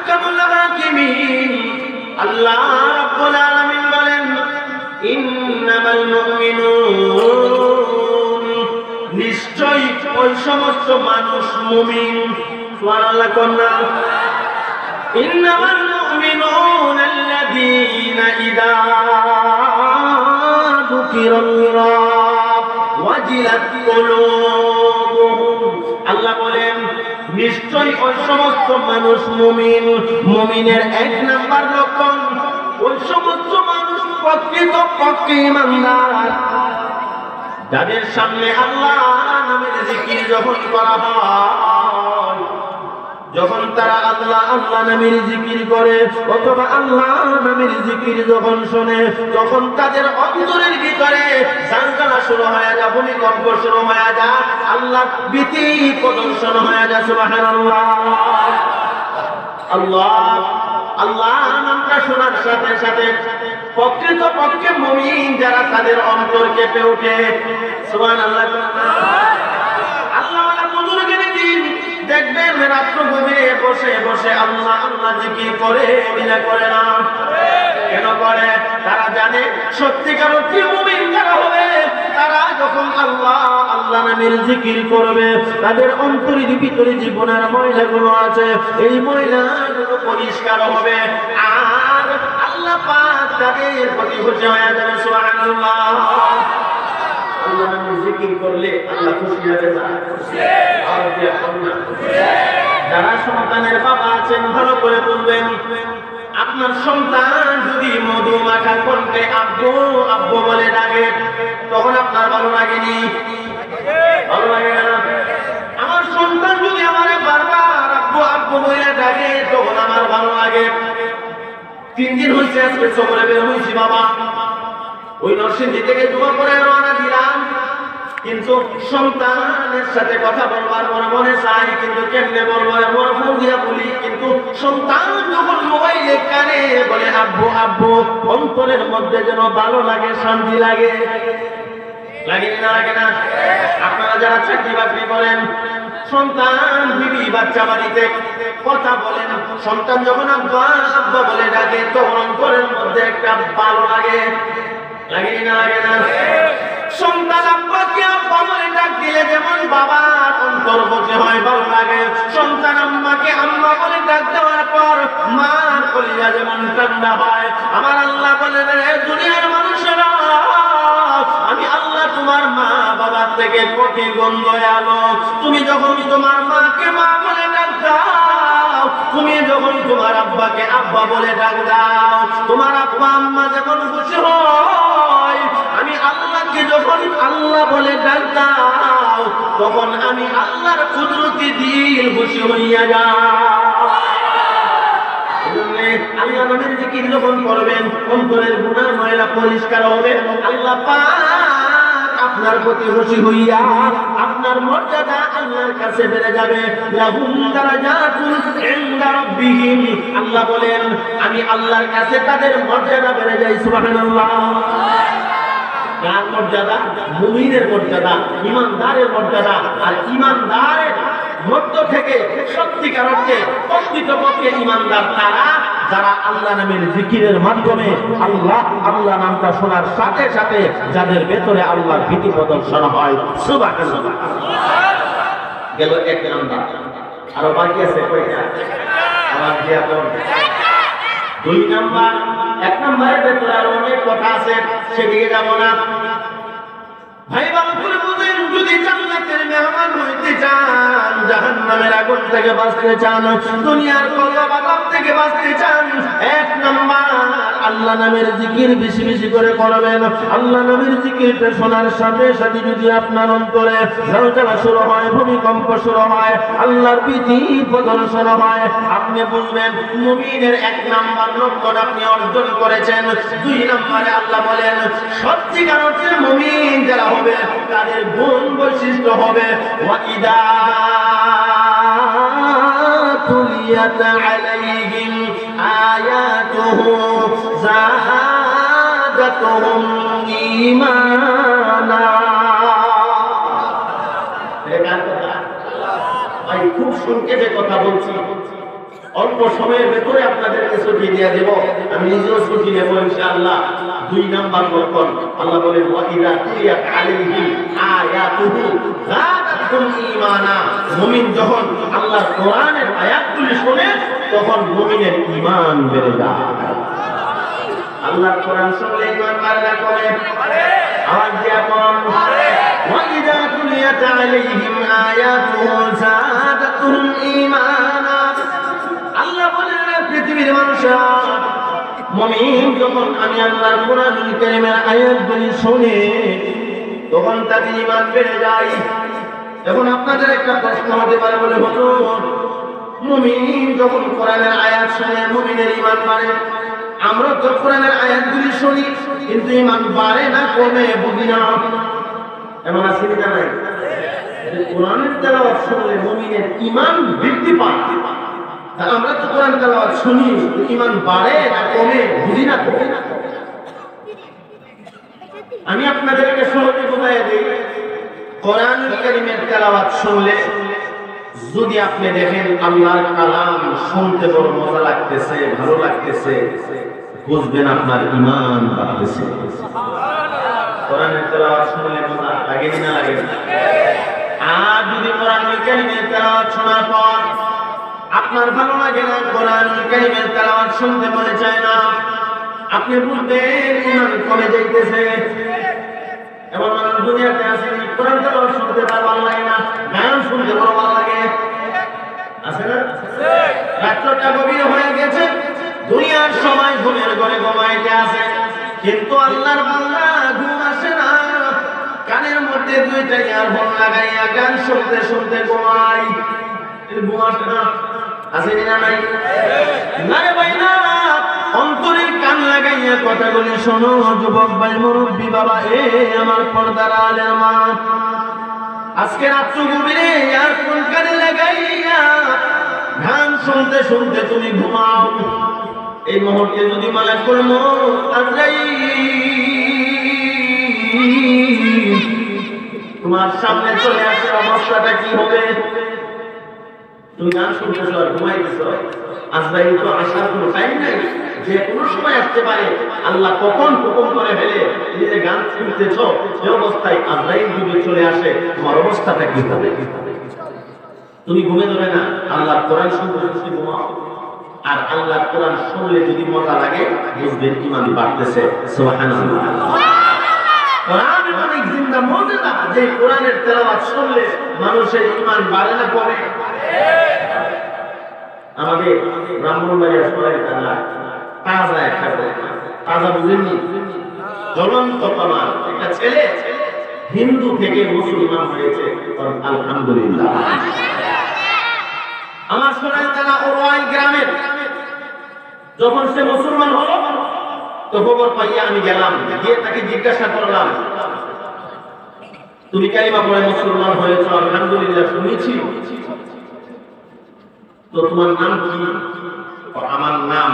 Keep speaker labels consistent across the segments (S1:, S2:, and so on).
S1: আহকামুল হাকিমিন। আল্লাহ রাব্বুল আলামিন বলেন ইন্নামাল মুমিনুন, নিশ্চয়ই ওই সমস্ত মানুষ মুমিন। সুবহানাল্লাহ কন্যা। ইন্নামাল মুমিনুন আল্লাযীনা ইযা যুকিরাল্লাহ ওয়াজিলাত কুলুবুহুম। আল্লাহ বলেন নিশ্চয়ই ওই সমস্ত মানুষ মুমিন। মুমিনের এক নাম্বার লক্ষণ ওই সমস্ত মানুষ প্রকৃতপক্ষে ঈমানদার, যাদের সামনে আল্লাহ নামের জিকির যখন করা হয়, যখন তারা আল্লাহ আল্লাহ নামের জিকির করে অথবা আল্লাহ নামের জিকির যখন শোনে, তখন তাদের অন্তরের ভিতরে ঝঞ্ঝনা শুরু হয়ে যায়, ভূমিকম্প শুরু হয়ে যায়, আল্লাহ ভীতি প্রদর্শন হয়ে যায়। সুবহানাল্লাহ। আল্লাহ আল্লাহ নামটা শোনার সাথে সাথে প্রকৃতপক্ষে মুমিন যারা, তাদের অন্তর কেঁপে ওঠে। সুবহানাল্লাহ। আল্লাহ বুজুর্গের দিন দেখবেন রাত্র গভীরে বসে বসে আল্লাহ আল্লাহ জিকির করে, বিনা করে না। কেন করে? তারা জানে সত্যিকার অর্থে মুমিন যারা হবে, তারা যখন আল্লাহ আল্লাহ নামের জিকির করবে, তাদের অন্তরের ভিতরে যে গুনার ময়লাগুলো আছে, এই ময়লাগুলো পরিষ্কার হবে, আর আল্লাহ পাক তাদের প্রতি খুশি হয়ে যাবে। সুবহানাল্লাহ। আল্লাহ নামের জিকির করলে আল্লাহ খুশি হবে না? যারা সন্তানের বাবা আছেন ভালো করে বলবেন, আপনার সন্তান যদি মধু মাখা কণ্ঠে আব্বু আব্বু বলে ডাকে, তখন আপনার ভালো লাগেনি? ভালো লাগে না? আমার সন্তান যদি আমার বারবার আব্বু আব্বু বলে ডাকে, তখন আমার ভালো লাগে। 3 দিন হয়েছে আজকে সফরে বের হয়েছি বাবা, ওই নরসিংদী থেকে জমা করে রওনা দিলাম, কিন্তু সন্তানের সাথে কথা বলবার মনে মনে চাই, কিন্তু কেমনে বলবো, এমন ফোন দিয়া বলি, কিন্তু সন্তান যখন মোবাইলে কানে বলে আব্বু আব্বু, অন্তরের মধ্যে যেন ভালো লাগে, শান্তি লাগে। লাগে না? লাগে না? আপনারা যারা চাকরি বাকরি করেন, সন্তান বিবি বাচ্চা বাড়িতে কথা বলেন, সন্তান যখন আব্বা আব্বা বলে ডাকে, তখন অন্তরের মধ্যে একটা ভালো লাগে। লাগে না? লাগে না? সন্তান আব্বাকে আব্বা বলে ডাক দিলে যেমন বাবার অন্তর বসে হয়, ভালো লাগে। সন্তান আম্মাকে আম্মা বলে ডাক দেওয়ার পর মার কলিজা যেমন ঠান্ডা হয়। আমার আল্লাহ বলেন, রে দুনিয়ার মানুষেরা, আমি আল্লাহ তোমার মা বাবার থেকে কোটি গুণ দয়ালু। তুমি যখন তোমার মাকে মা বলে ডাক দাও, তুমি যখন তোমার আব্বাকে আব্বা বলে ডাক দাও, তোমার আব্বা আম্মা যখন খুশি হয়, আমি আল্লাহকে যখন আল্লাহ বলে ডাক দাও, তখন আমি আল্লাহর কুদরতি দিল খুশি হইয়া যাও। আমি আমাদের জিকির যখন করবেন, অন্তরের গুনাহ ময়লা পরিষ্কার হবে, আল্লাহ পাক আপনার প্রতি খুশি হইয়া আপনার মর্যাদা আল্লাহর কাছে বেড়ে যাবে। লাহুম দারাজাতুন ইনদা রাব্বিহিম। আল্লাহ বলেন আমি আল্লাহর কাছে তাদের মর্যাদা বেড়ে যায়। সুবহানাল্লাহ। কার মর্যাদা? মুমিনের মর্যাদা, ঈমানদারের মর্যাদা। আর ঈমানদারের মধ্য থেকে সত্যিকার অর্থে প্রকৃতপক্ষে ঈমানদার তারা, যারা আল্লাহ নামের জিকিরের মাধ্যমে আল্লাহ আল্লাহ নামটা শোনার সাথে সাথে যাদের ভেতরে আল্লাহর ভীতি প্রদর্শন হয়। সুবহানাল্লাহ। গেল 1 নাম্বার, আরো বাকি আছে কয়টা? আমার দিয়া তো 2 নাম্বার। 1 নাম্বারের ভেতরে আরো অনেক কথা আছে, সেদিকে যাব না। ভাই ভালো করে বুঝেন, যদি জান্নাতের মেহমান হইতে চান, জাহান্নামের আগুন থেকে বাঁচতে চান, দুনিয়ার কলবাতাপ থেকে বাঁচতে চান, 1 নাম্বার আল্লাহ নামের জিকির বেশি বেশি করে করবেন। আল্লাহ নামের জিকিরটা শোনার সাথে সাথে যদি আপনার অন্তরে ঝলঝলা শুরু হয়, ভূমিকম্প শুরু হয়, আল্লাহর ভীতি প্রদর্শন হয়, আপনি বুঝবেন মুমিনের 1 নাম্বার লক্ষণ আপনি অর্জন করেছেন। 2 নাম্বারে আল্লাহ বলেন সত্যিকার অর্থে মুমিন যারা হবে, তাদের গুণ বৈশিষ্ট্য হবে ওয়াইদা তুলিয়াত আলাইহিম আয়াতুহু যাদাতুহুম ঈমানা। ভাই খুব সংক্ষেপে কথা বলছি, অল্প সময়ের ভেতরে আপনাদেরকে ছুটি দিয়ে দেব, আমি নিজেও ছুটি নেব ইনশাআল্লাহ। 2 নাম্বার লক্ষণ, আল্লাহ বলেন ওয়া ইযা তুলিয়াত আলাইহিম আয়াতুহু যাদাতহুম ঈমানা। মুমিন যখন আল্লাহর কোরআনের আয়াতগুলি শোনে তখন মুমিনের ঈমান বেড়ে যায়। আল্লাহর কোরআন শুনলে ঈমান বাড়ে না কমে? আওয়াজ দিয়ে কোন ওয়া ইযা তুলিয়াত আলাইহিম আয়াতুহু যাদাতহুম ঈমানা। আল্লাহ বলেন পৃথিবীর মানুষরা, মুমিন যখন আমি আল্লাহর কোরআনুল কারীমের আয়াতগুলি শুনে তখন তাদের ঈমান বেড়ে যায়। এখন আপনাদের একটা প্রশ্ন হতে পারে, বলে হুজুর মুমিন যখন কোরআনের আয়াত শুনে মুমিনের ঈমান বাড়ে, আমরা তো কোরআনের আয়াতগুলি শুনি কিন্তু ঈমান বাড়ে না কমে বুঝি না, এমন আছে কি না? নাই। কোরআনের তেলাওয়াত শুনলে মুমিনের ঈমান বৃদ্ধি পায়, আমরা তো কোরআন তেলাওয়াত শুনি ঈমান বাড়ে না কমে বুঝি না। আমি আপনাদেরকে সহজে বোঝাই দিই, কোরআনুল কারীমের তেলাওয়াত শুনলে যদি আপনি দেখেন আল্লাহর কালাম শুনতে বড় মজা লাগতেছে, ভালো লাগতেছে, বুঝবেন আপনার ঈমান বাড়তেছে। কোরআনের তেলাওয়াত শুনলে মজা লাগে না লাগে? আর যদি কোরআনুল কারীমের তেলাওয়াত শোনার পর আপনার ভালো লাগে না, কোরআনুল কারীমের তেলাওয়াত শুনতে মনে চায় না, আপনি বুঝবেন ঈমান কমে যাইতেছে। এমন মানুষ দুনিয়াতে আছে, কোরআন তেলাওয়াত শুনতে ভালো লাগে না, গান শুনতে ভালো লাগে, আছে না? রাতটা গভীর হয়ে গেছে, দুনিয়ার সবাই ঘুমের ঘরে ঘুমাইতে আছে, কিন্তু আল্লাহর বান্দা ঘুম আসে না, কানের মধ্যে 2টা ইয়ারফোন লাগাইয়া গান শুনতে শুনতে ঘুমাই, ঘুম আসে না? আছে না? নাই না রে ভাই না, অন্তরে কান লাগাইয়া কথাগুলি শোনো যুবক ভাই, মুরব্বী বাবা, আমার পর্দার আলের মা, আজকে রাত্র গভীরে ইয়ারফোন কানে লাগাইয়া গান শুনতে শুনতে তুমি ঘুমাও। এই মুহূর্তে যদি মালাকুল মউত আজরাইল তোমার সামনে চলে আসে, অবস্থাটা কি হবে? তুমি গান শুনতেছ আর ঘুমাইতেছ, আজরাইল তো আসার কোনো টাইম নাই, যে কোনো সময় আসতে পারে। আল্লাহ কখন হুকুম করে ফেলে, তুমি যে গান শুনতেছ এই অবস্থায় আজরাইল যদি চলে আসে, তোমার অবস্থাটা কি হবে? তুমি ঘুমে ধরে না, আল্লাহর কোরআন শুনতে শুনতে ঘুমাও। আর আল্লাহর কোরআন শুনলে যদি মজা লাগে, বুঝবেন ঈমান বাড়তেছে। সুবহানাল্লাহ। কোরআন অনেক জিন্দা মুজিজা, যে কোরআনের তেলাওয়াত শুনলে মানুষের ঈমান বাড়ে না কমে? আমাদের ব্রাহ্মণবাড়িয়া শহরে তাজা একটা তাজা বুঝেননি, জ্বলন্ত প্রমাণ, একটা ছেলে হিন্দু থেকে মুসলমান হয়েছে, আলহামদুলিল্লাহ। আমার শোনায় তারা ওরাই গ্রামের, যখন সে মুসলমান হলো তো খবর পাইয়া আমি গেলাম, গিয়ে তাকে জিজ্ঞাসা করলাম, তুমি কালিমা পড়ে মুসলমান হয়েছো? আলহামদুলিল্লাহ শুনেছি, তো তোমার নাম কি? আমার নাম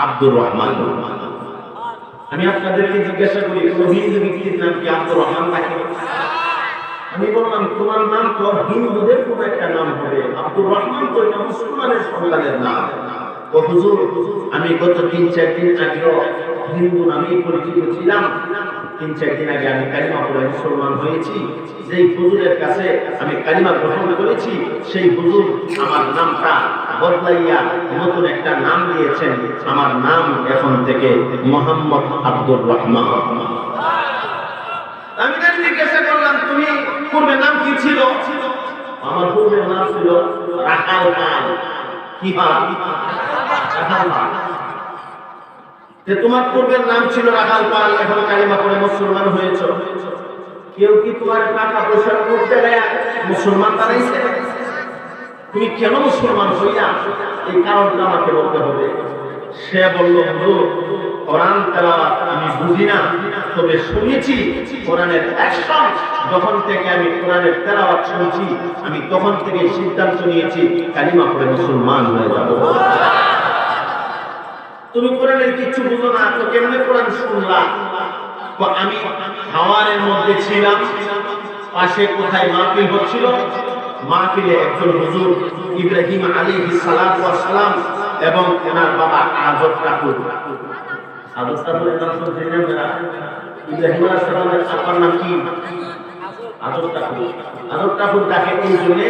S1: আব্দুর রহমান। আমি আপনাদেরকে জিজ্ঞাসা করি, কোন হিন্দু ব্যক্তির নাম কি আব্দুর রহমান থাকে? আমি বললাম তোমার নাম তো হিন্দুদের কোন একটা নাম হবে, আব্দুর রহমান তো এটা মুসলমানের সন্তানের নাম। ও হুজুর, আমি গত 3-4 দিন আগে হিন্দু নামে পরিচিত ছিলাম, 3-4 দিন আগে আমি কালিমা পড়ে মুসলমান হয়েছি, যেই হুজুরের কাছে আমি কালিমা গ্রহণ করেছি সেই হুজুর আমার নামটা বদলাইয়া নতুন একটা নাম দিয়েছেন, আমার নাম এখন থেকে মোহাম্মদ আব্দুর রহমান। আমি তাকে জিজ্ঞাসা করলাম, তুমি পূর্বে নাম কি ছিল? আমার পূর্বের নাম ছিল রাখাল পাল। কি পাল? রাখাল পাল। তোমার পূর্বের নাম ছিল রাখাল পাল, এখন কালিমা পড়ে মুসলমান হয়েছ, কেউ কি তোমার টাকা পয়সা করতে দেয় মুসলমান বানাইছে? তুমি কেন মুসলমান হইয়া? এই কারণটা আমাকে বলতে হবে। সে বলল, হুজুর কোরআন তেলাওয়াত আমি বুঝি না, তবে শুনেছি কোরআনের অ্যাকশন। যখন থেকে আমি কোরআনের তেলাওয়াত শুনছি, আমি তখন থেকে সিদ্ধান্ত নিয়েছি কালিমা পড়ে মুসলমান হয়ে যাব। তুমি কোরআনের কিছু বুঝো না, তো কেমনে কোরআন শুনলা? আমি হাওয়ারের মধ্যে ছিলাম, পাশে কোথায় মাহফিল হচ্ছিল, মাহফিলে একজন হুজুর ইব্রাহিম আলাইহিস সালাতু ওয়াস সালাম এবং ওনার বাবা আজব ঠাকুর। আজব ঠাকুরের নাম তো জেনে নেবেন, ইব্রাহিম আলাইহিস সালামের আব্বার নাম কি? আজব ঠাকুর। আজব ঠাকুর তাকে এই জন্য,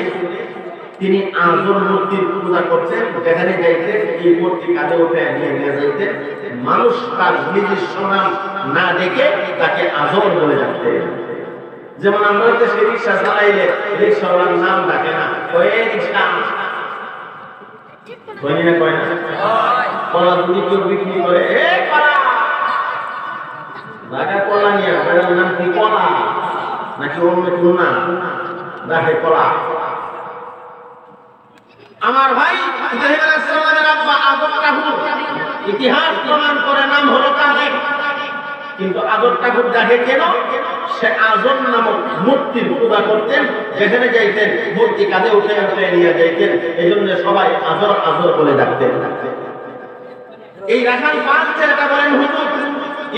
S1: তিনি আজব মূর্তির পূজা করতেন, যেখানে যাইতেন এই মূর্তি কাঁধে উঠে নিয়ে যাইতেন, মানুষ তার নিজস্ব নাম না ডেকে তাকে আজব বলে ডাকতেন। যেমন আমরা দেশে রিক্সা চালাইলে রিক্সাওয়ালার নাম ডাকে না, কয়ে রিক্সা, কয় না কয় না, কলা যদি কেউ বিক্রি করে এ কলা, ঢাকা কলা নিয়ে ওটার নাম কি কলা নাকি অন্য কেউ না ডাকে কলা। আমার ভাই ইব্রাহিম আলাইহিস সালামের আব্বা আজব ঠাকুর, ইতিহাস প্রমাণ করে নাম হলো কাদের, কিন্তু আজব ঠাকুর ডাকে কেন? সে আজব নামক মূর্তির পূজা করতেন, যেখানে যাইতেন মূর্তি কাঁধে উঠে উঠে নিয়ে যাইতেন, এই জন্য সবাই আজব আজব বলে ডাকতেন। এই রাখাল পাঁচ ছেলেটা বলেন, হুজুর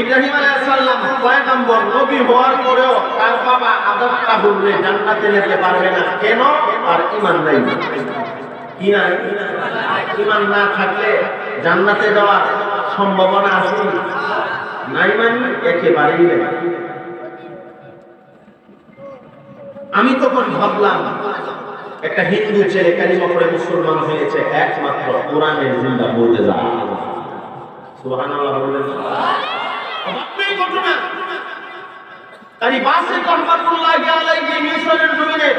S1: ইব্রাহিম আলাইহিস সালাম পয়গম্বর নবী হওয়ার পরেও তার বাবা আজব ঠাকুরকে জান্নাতে নিতে পারবে না কেন? আর ঈমান নাই। কি না? ঈমান না থাকলে জান্নাতে যাওয়ার সম্ভাবনা আছে নাই? মানে একেবারেই নেই। আমি তখন ভাবলাম, একটা হিন্দু ছেলে কালিমা পড়ে মুসলমান হয়েছে একমাত্র কোরআনের জিন্দা বলতে যায়। সুবহানাল্লাহ বললেন। অবাক ঘটনা। তারি বাসির রহমাতুল্লাহি আলাইহি মিশরের জমিনে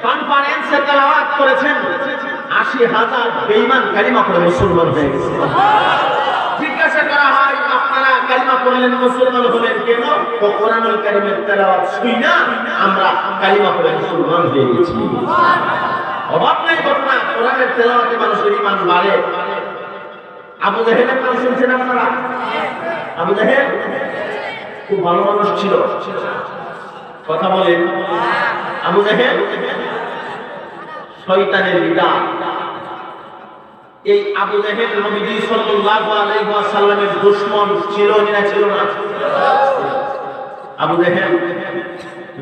S1: কনফারেন্সে তেলাওয়াত করেছেন, ৮০,০০০ বেঈমান কালিমা পড়ে মুসলমান হয়ে গেছে। জিজ্ঞাসা করা হয়, আপনারা কালিমা পড়লেন মুসলমান হলেন কেন? তো কোরআনুল কারীমের তেলাওয়াত শুইনা আমরা কালিমা পড়ে মুসলমান হয়ে গেছি। অবাক নেই ঘটনা, কোরআনের তেলাওয়াতে মানুষের ঈমান বাড়ে। আবু জাহেলের নাম শুনছেন আপনারা? আবু জাহেল খুব ভালো মানুষ ছিল, কথা বলেন। আবু জাহেল শয়তানের লিডার। এই আবু জাহেল নবীজি সাল্লাল্লাহু আলাইহি ওয়াসাল্লামের দুশমন ছিল না ছিল না? আবু জাহেল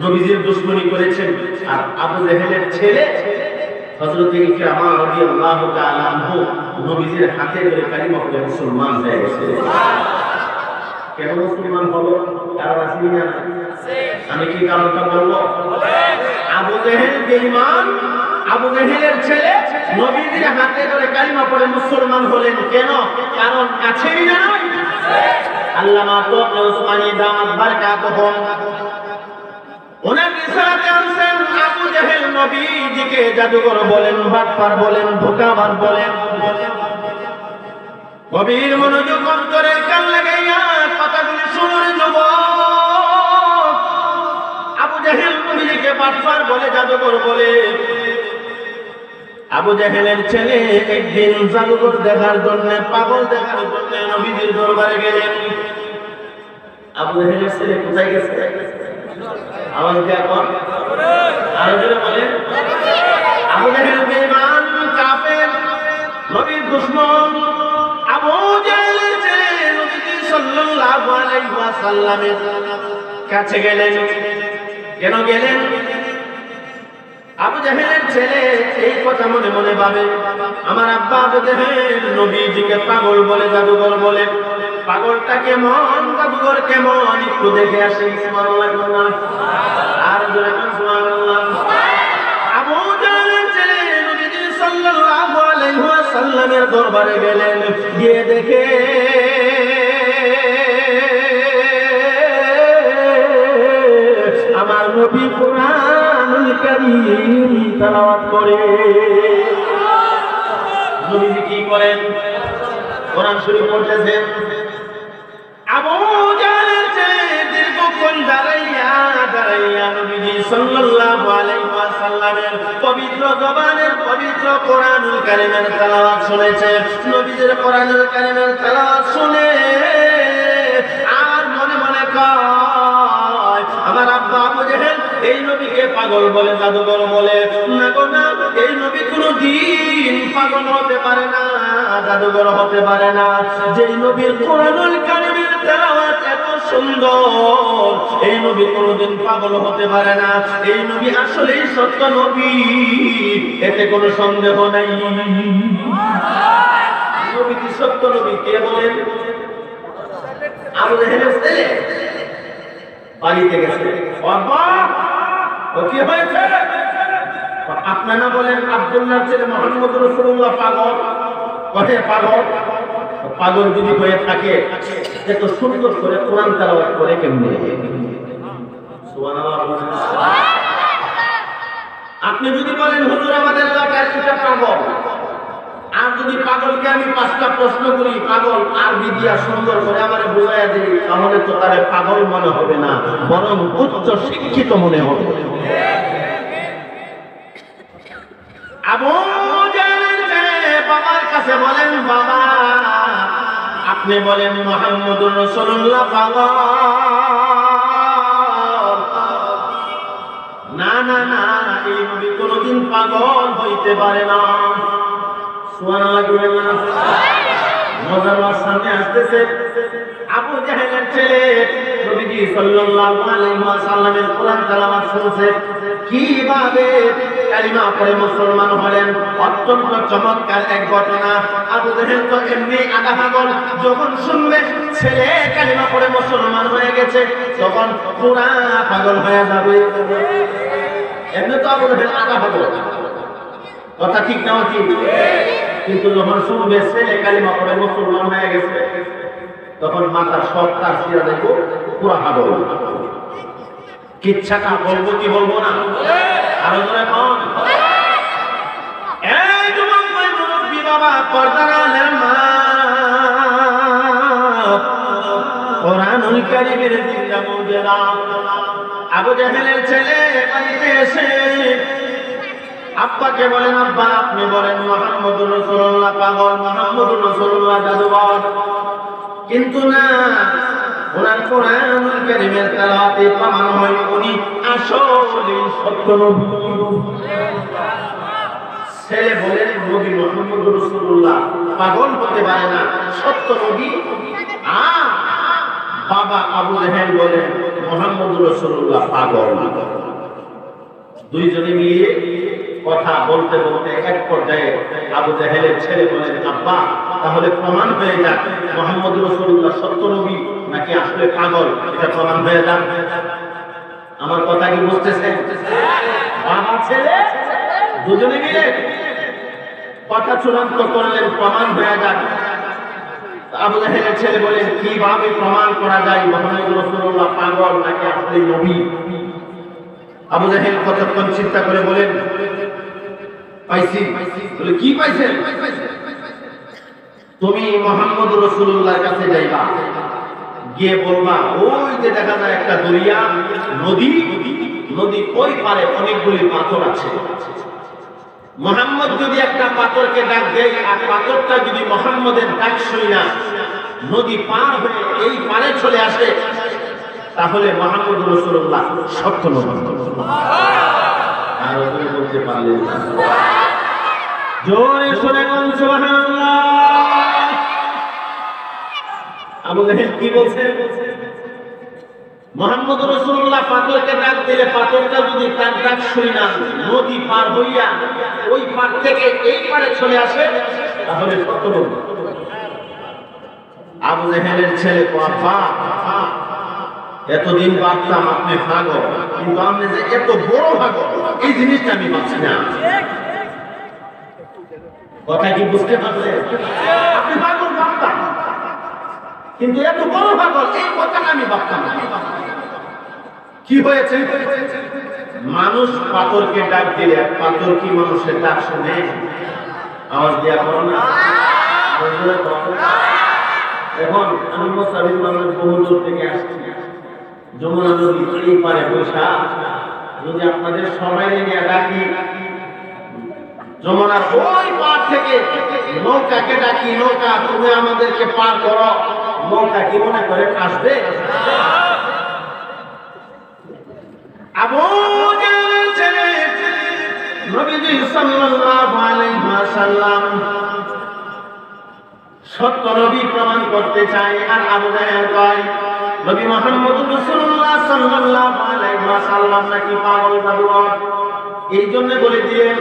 S1: নবীজির দুশমনি করেছেন, আর আবু জাহেলের ছেলে হযরত ইকরামা রাদিয়াল্লাহু তাআলা আনহু নবীজির হাতে ধরে কালিমা পড়ে মুসলমান হয়ে গেছে। কেন মুসলমান হলো? কারণ আছে না? আমি কি কারণটা বলবো? আবু জাহেল বেঈমান, আবু জাহেলের ছেলে নবীজির হাতে ধরে কালিমা পড়ে মুসলমান হলেন কেন? কারণ আছেই না? আল্লামা তাকি উসমানী দামাত বারকাতুহু ওনার রিসালাতে আনছেন, আবু জাহেল নবীজিকে জাদুকর বলেন, বাটপার বলেন, ধোঁকাবাজ বলেন। গভীর মনোযোগ অন্তরের কান লাগাইয়া কথাগুলি শুনুন যুবক। আবু জাহেল নবীজিকে বাটপার বলে, জাদুকর বলে। আবু জাহেলের ছেলে একদিন জাদুকর দেখার জন্য, পাগল দেখার জন্য নবীজির দরবারে গেলেন। আবু জাহেলের ছেলে কোথায় গেছে? আওয়াজ দিয়ে এখন আরো জোরে বলেন। আবু জাহেল বেঈমান, কাফের, নবীর দুশমন। আবু জাহেলের ছেলে নবীজি সাল্লাল্লাহু আলাইহি ওয়াসাল্লামের কাছে গেলেন। কেন গেলেন? আবু জাহেলের ছেলে এই কথা মনে মনে ভাবে, আমার আব্বা আবু জাহেল নবীজিকে পাগল বলে, জাদুকর বলে। পাগলটা কেমন, জাদুকর কেমন, একটু দেখে আসি। সুবহানাল্লাহ। আর জোরে সুবহানাল্লাহ। আবু জাহেলের ছেলে নবীজি সাল্লাল্লাহু আলাইহি ওয়াসাল্লামের দরবারে গেলেন, গিয়ে দেখে আমার নবী কোরআনুল কারীম তেলাওয়াত করে। নবীজি কি করেন? কোরআন শরীফ পড়তেছেন। আবু জাহেলের ছেলে দীর্ঘক্ষণ দাঁড়াইয়া নবীজি সাল্লাল্লাহু আলাইহি ওয়াসাল্লামের পবিত্র জবানের পবিত্র কোরআনুল কারীমের তেলাওয়াত শুনেছে। নবীজির কোরআনুল কারীমের তেলাওয়াত শুনে আর মনে মনে কয়, আমার আব্বা আবু জাহেল এই নবীকে পাগল বলে, জাদুকর বলে। না গো না, এই নবী কোনদিন পাগল হতে পারে না, জাদুকর হতে পারে না। যেই নবীর কোরআনুল কারীমের তেলাওয়াত এত সুন্দর, এই নবী কোনদিন পাগল হতে পারে না। এই নবী আসলেই সত্য নবী, এতে কোনো সন্দেহ নাই। নবী কে বলেন? আবু জাহেলের ছেলে বাড়িতে গেছে, বাবা ও কি হয়েছে? আপনারা না বলেন আব্দুল্লাহর ছেলে মুহাম্মদ রাসূলুল্লাহ পাগল? কহে পাগল? পাগল যদি হয়ে থাকে এত সুন্দর করে কোরআন তেলাওয়াত করে কেমনে? সুবহানাল্লাহ। আপনি যদি বলেন হুজুর আমাদের এলাকার এটা পাগল, আর যদি পাগলকে আমি 5টা প্রশ্ন করি, পাগল আরবি দিয়া সুন্দর করে আমারে বুঝাইয়া দিই, তাহলে তো তারে পাগল মনে হবে না, বরং উচ্চ শিক্ষিত মনে হবে। আবু জাহেল বাবার কাছে বলেন, বাবা আপনি বলেন মুহাম্মদুর রাসূলুল্লাহ পাগল? না না না, এই নবী কোনদিন পাগল হইতে পারে না। সুবহানাল্লাহ। মজার ওয়াজ সামনে আসতেছে। আবু জাহেলের ছেলে নবীজি সাল্লাল্লাহু আলাইহি ওয়াসাল্লামের কোরআন তেলাওয়াত শুনছে, কিভাবে কালিমা পড়ে মুসলমান হলেন। অত্যন্ত চমৎকার এক ঘটনা। আবু জাহেল তো এমনি আধা পাগল, যখন শুনবে ছেলে কালিমা পড়ে মুসলমান হয়ে গেছে, তখন পুরা পাগল হয়ে যাবে। এমনি তো আবু জাহেল আধা পাগল, কথা ঠিক না? ঠিক। কিন্তু যখন শুনবে ছেলে কালিমা পড়ে মুসলমান হয়ে গেছে, তখন মাথার সব তার ছিঁড়া দেখো, পুরা পাগল। কিচ্ছাটা বলবো কি বলবো না? আরো ধরে কম। এই যুবক ভাই মুরব্বি বাবা, পর্দার আলের মা, কোরআনুল কারীমের জিন্দা মুজেজা। আবু জাহেলের ছেলে বাড়িতে এসে আব্বাকে বলেন, আব্বা আপনি বলেন মুহাম্মদুর রাসূলুল্লাহ পাগল, মুহাম্মদুর রাসূলুল্লাহ জাদুকর। কিন্তু না, ওনার কোরআনুল কারীমের তেলাওয়াতে প্রমাণ হয় উনি আসলেই সত্য নবী। ছেলে বলেন নবী মুহাম্মদুর রাসূলুল্লাহ পাগল হতে পারে না, সত্য নবী। বাবা আবু জাহেল বলেন মুহাম্মদুর রাসূলুল্লাহ পাগল। দুইজনে মিলে কথা বলতে বলতে এক পর্যায়ে আবু জাহেলের ছেলে বলেন, আব্বা তাহলে প্রমাণ হয়ে যাক মুহাম্মদুর রাসূলুল্লাহ সত্য নবী নাকি আসলে পাগল, এটা প্রমাণ হয়ে যাক। আমার কথা কি বুঝতেছেন? বাবা ছেলে দুজনে মিলে কথা চূড়ান্ত করলেন, প্রমাণ হয়ে যাক। আবু জাহেলের ছেলে বলেন, কিভাবে প্রমাণ করা যায় মুহাম্মদুর রাসূলুল্লাহ পাগল নাকি আসলে নবী? আবু জাহেল কতক্ষণ চিন্তা করে বলেন, পাইছি। বলে কি পাইছেন? তুমি মুহাম্মদুর রাসূলুল্লাহর কাছে যাইবা, গিয়ে বলবা ওই যে দেখা যায় একটা দরিয়া, নদী, নদী ওই পারে অনেকগুলি পাথর আছে। মুহাম্মদ যদি একটা পাথরকে ডাক দেয় আর পাথরটা যদি মুহাম্মদের ডাক শুনে না নদী পার হয়ে এই পারে চলে আসে, তাহলে মুহাম্মদুর রাসূলুল্লাহ সত্য নবী। আর ওদের বলতে পারলেন না, জোরে শুনে কোন সুবহানাল্লাহ। আবু জাহেল কি বলছে? মুহাম্মদুর রাসূলুল্লাহ পাথরকে ডাক দিলে পাথরটা যদি তার ডাক শুনে না নদী পার হইয়া ওই পার থেকে এই পারে চলে আসে, তাহলে সত্য নবী। আবু জাহেলের ছেলে বাবা, এতদিন ভাবতাম আপনি পাগল, কিন্তু আপনি যে এত বড় পাগল এই জিনিসটা আমি ভাবছি না। কথা কি বুঝতে পারছেন? আপনি পাগল ভাবতাম, কিন্তু এত বড় পাগল এই কথাটা আমি ভাবতাম না। কি হয়েছে? মানুষ পাথরকে ডাক দিলে পাথর কি মানুষের ডাক শুনে? আওয়াজ দেয়া করো না। এখন আমি মোসাফির মানুষ বহু দূর থেকে আসছি, যমুনা নদী এই পারে বৈশা, যদি আপনাদের সবাই নিয়ে ডাকি যমুনার ওই পার থেকে নৌকাকে ডাকি, নৌকা তুমি আমাদেরকে পার করো, নৌকা কি মনে করে আসবে? আবু জাহেল ছেলে নবীজি সাল্লাল্লাহু আলাইহি ওয়াসাল্লাম সত্য নবী প্রমাণ করতে চায়, আর আবু জাহেল কয় নবী মুহাম্মদুর রাসূলুল্লাহ সাল্লাল্লাহু আলাইহি ওয়াসাল্লাম নাকি পাগল জাদুকর। এই জন্য বলে দিলেন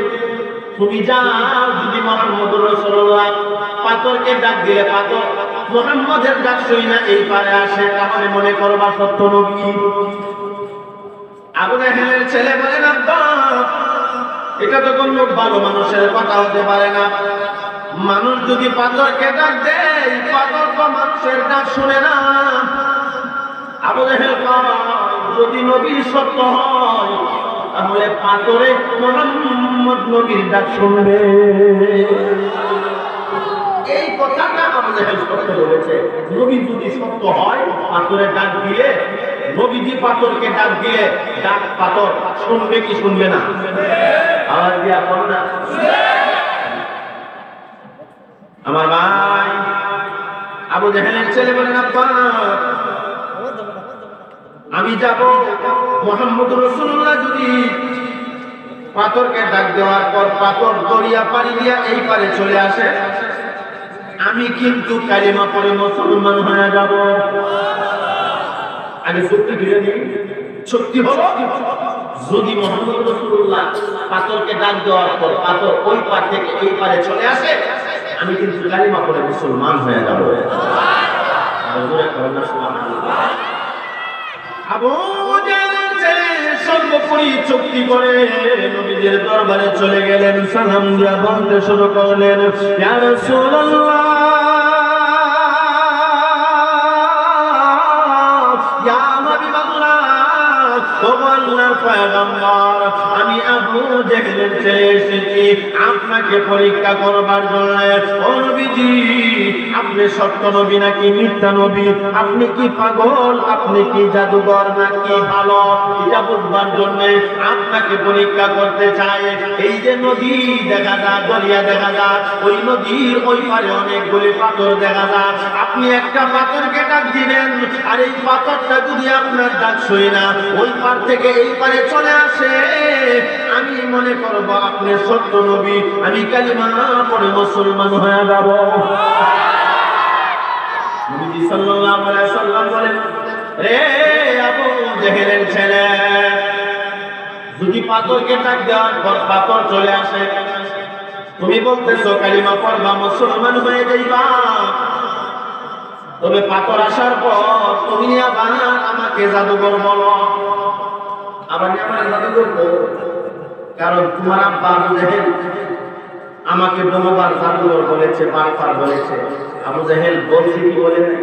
S1: তুমি যাও, যদি মুহাম্মদুর রাসূলুল্লাহ পাথরকে ডাক দিলে পাথর মুহাম্মদের ডাক শুই না এই পারে আসে, তাহলে মনে করবা সত্য নবী। আবু জাহেলের ছেলে বলে না, এটা তো কোন ভালো মানুষের কথা হতে পারে না। মানুষ যদি পাথরকে ডাক দেয়, পাথর তো মানুষের ডাক শুনে না। আবু জাহেল যদি নবী সত্য হয়, তাহলে পাথরে মুহাম্মদ নবীর ডাক শুনবে। এই কথাটা আবু জাহেল সত্য বলেছে। নবী যদি সত্য হয়, পাথরে ডাক দিয়ে, নবীজি পাথরকে ডাক দিয়ে, ডাক পাথর শুনবে কি শুনবে না? আওয়াজ দিয়া বল না। আমার ভাই আবু জাহেলের ছেলে বলেন, আব্বা আমি যাব, মুহাম্মদ রাসূলুল্লাহ যদি পাথরকে ডাক দেওয়ার পর পাথর দরিয়া পাড়ি দিয়া এই পারে চলে আসে, আমি কিন্তু কালিমা পড়ে মুসলমান হয়ে যাব। আগে সত্যি ধীরে নিই, সত্যি হলো যদি মুহাম্মদ রাসূলুল্লাহ পাথরকে ডাক দেওয়ার পর পাথর ওই পার থেকে এই পারে চলে আসে, আমি কিন্তু কালিমা পড়ে মুসলমান হয়ে যাব। আবু জাহেল সর্বোপরি চুক্তি করে নবীজির দরবারে চলে গেলেন, সালাম দিয়া বলতে শুরু করলেন, ইয়া রাসূলুল্লাহ, ইয়া হাবিবাল্লাহ, ও আল্লাহর পয়গম্বর, আমি আবু জাহেলের ছেলে এসেছি আপনাকে পরীক্ষা করবার জন্য। ও নবীজি, আপনি সত্য নবী নাকি মিথ্যা নবী? আপনি কি পাগল, আপনি কি জাদুঘর নাকি ভালো, এটা বুঝবার জন্য আপনাকে পরীক্ষা করতে চাই। এই যে নদী দেখা যায়, দরিয়া দেখা যায়, ওই নদীর ওই পারে অনেকগুলি পাথর দেখা যায়। আপনি একটা পাথরকে ডাক দিবেন, আর এই পাথরটা যদি আপনার ডাক শুই না ওই পার থেকে এই পারে চলে আসে, আমি মনে করব আপনি সত্য নবী, আমি কালিমা পড়ে মুসলমান হয়ে যাব। নবী সাল্লাল্লাহু আলাইহি সাল্লাম বলেন, রে আবু জাহেলের ছেলে, যদি পাথরকে ডাক দেওয়ার পর পাথর চলে আসে, তুমি বলতেছো কালিমা পড়বা মুসলমান হয়ে যাইবা, তবে পাথর আসার পর তুমি আবার আমাকে জাদুঘর বলো। আবার আমার জাদুঘর বলো, কারণ তোমার আব্বা আবু জাহেল আমাকে বহুবার জাদুঘর বলেছে, বারবার বলেছে। আবু জাহেল বলছে কি বলে নাই?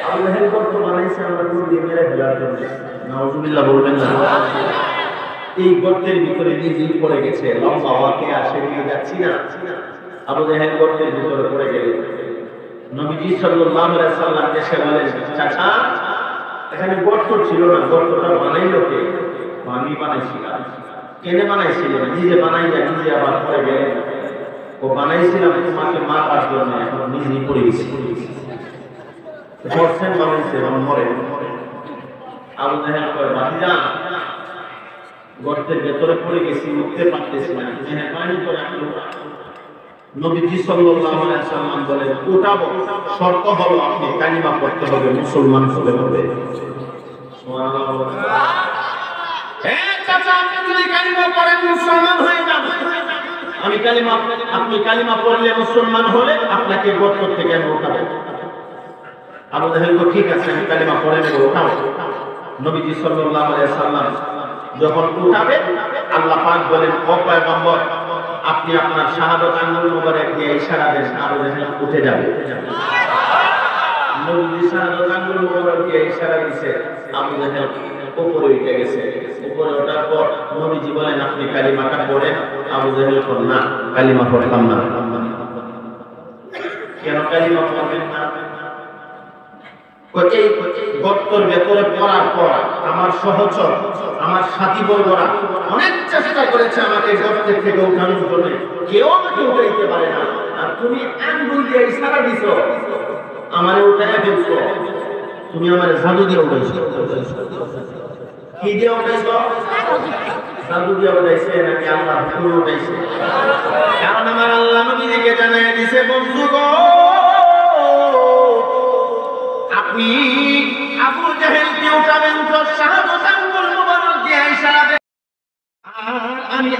S1: আবু জাহেল গর্ত বানাইছে আমার মুরগি মেরে ফেলার জন্য। নাউজুবিল্লাহ বলবেন না। এই গর্তের ভিতরে নিজেই পড়ে গেছে, লম্বা হওয়াকে আসে নিয়ে যাচ্ছি না। আবু জাহেল গর্তের ভিতরে পড়ে গেল। নবীজি সাল্লাল্লাহু আলাইহি সাল্লাম এসে বলেন, চাচা এখানে গর্ত ছিল না, গর্তটা বানাইলো কে? আমি বানাইছিলাম। কেন বানাইছিল? নিজে বানাইয়া নিজে আবার পড়ে গেলেন। ও বানাইছিলাম তোমাকে মারার জন্য, এখন নিজেই পড়ে গেছে। বর্ষের বানাইছে এবং মরে। আবু জাহেল কয়, ভাতিজা গর্তের ভেতরে পড়ে গেছি, উঠতে পারতেছি না, মেহরবানি করে আপনি উঠান। নবীজি সাল্লাল্লাহু আলাইহি সাল্লাম বলেন, উঠাবো, শর্ত হলো আপনি কালিমা পড়তে হবে, মুসলমান হতে হবে। সুবহানাল্লাহ। চাচা আপনি যদি কালিমা পড়েন মুসলমান হয়ে যাবেন। আমি কালিমা, আপনি কালিমা পড়লে মুসলমান হলে আপনাকে গর্ত থেকে আমি উঠাবো। আবু জাহেল বলে, ঠিক আছে আমি কালিমা পড়ে নেব, উঠাও। নবীজি সাল্লাল্লাহু আলাইহি সাল্লাম যখন উঠাবে, আল্লাহ পাক বলেন, ও পয়গম্বর আপনি আপনার শাহাদাত আঙ্গুল মোবারক দিয়ে ইশারা দেন, আবু জাহেল উঠে যাবে। নবীজি শাহাদাত আঙ্গুল মোবারক দিয়ে ইশারা দিয়েছে, আবু জাহেল উপরে উঠে গেছে। উপরে ওঠার পর নবীজি বলেন, আপনি কালিমাটা পড়েন। আবু জাহেল বলেন, না কালিমা পড়তাম না। কেন কালিমা পড়বেন না? এই গর্তের ভেতরে পড়ার পর আমার সহচর, আমার সাথী বর্গরা অনেক চেষ্টা করেছে আমাকে গর্তের থেকে উঠানোর জন্য, কেউ আমাকে উঠাইতে পারে না। আর তুমি আঙ্গুল দিয়ে ইশারা দিছো, আমারে উঠাইয়া ফেলছো। তুমি আমার জাদু দিয়ে উঠাইছো। কি দিয়ে উঠাইছো? জাদু দিয়ে উঠাইছে নাকি আল্লাহ হুকুম উঠাইছে? কারণ আমার আল্লাহ নবীকে জানাই দিছে, বন্ধু গো আপনি আবু জাহেলকে উঠাবেন তো শাহাদাত আঙ্গুল মোবারক দিয়ে ইশারা দেন, আর আমি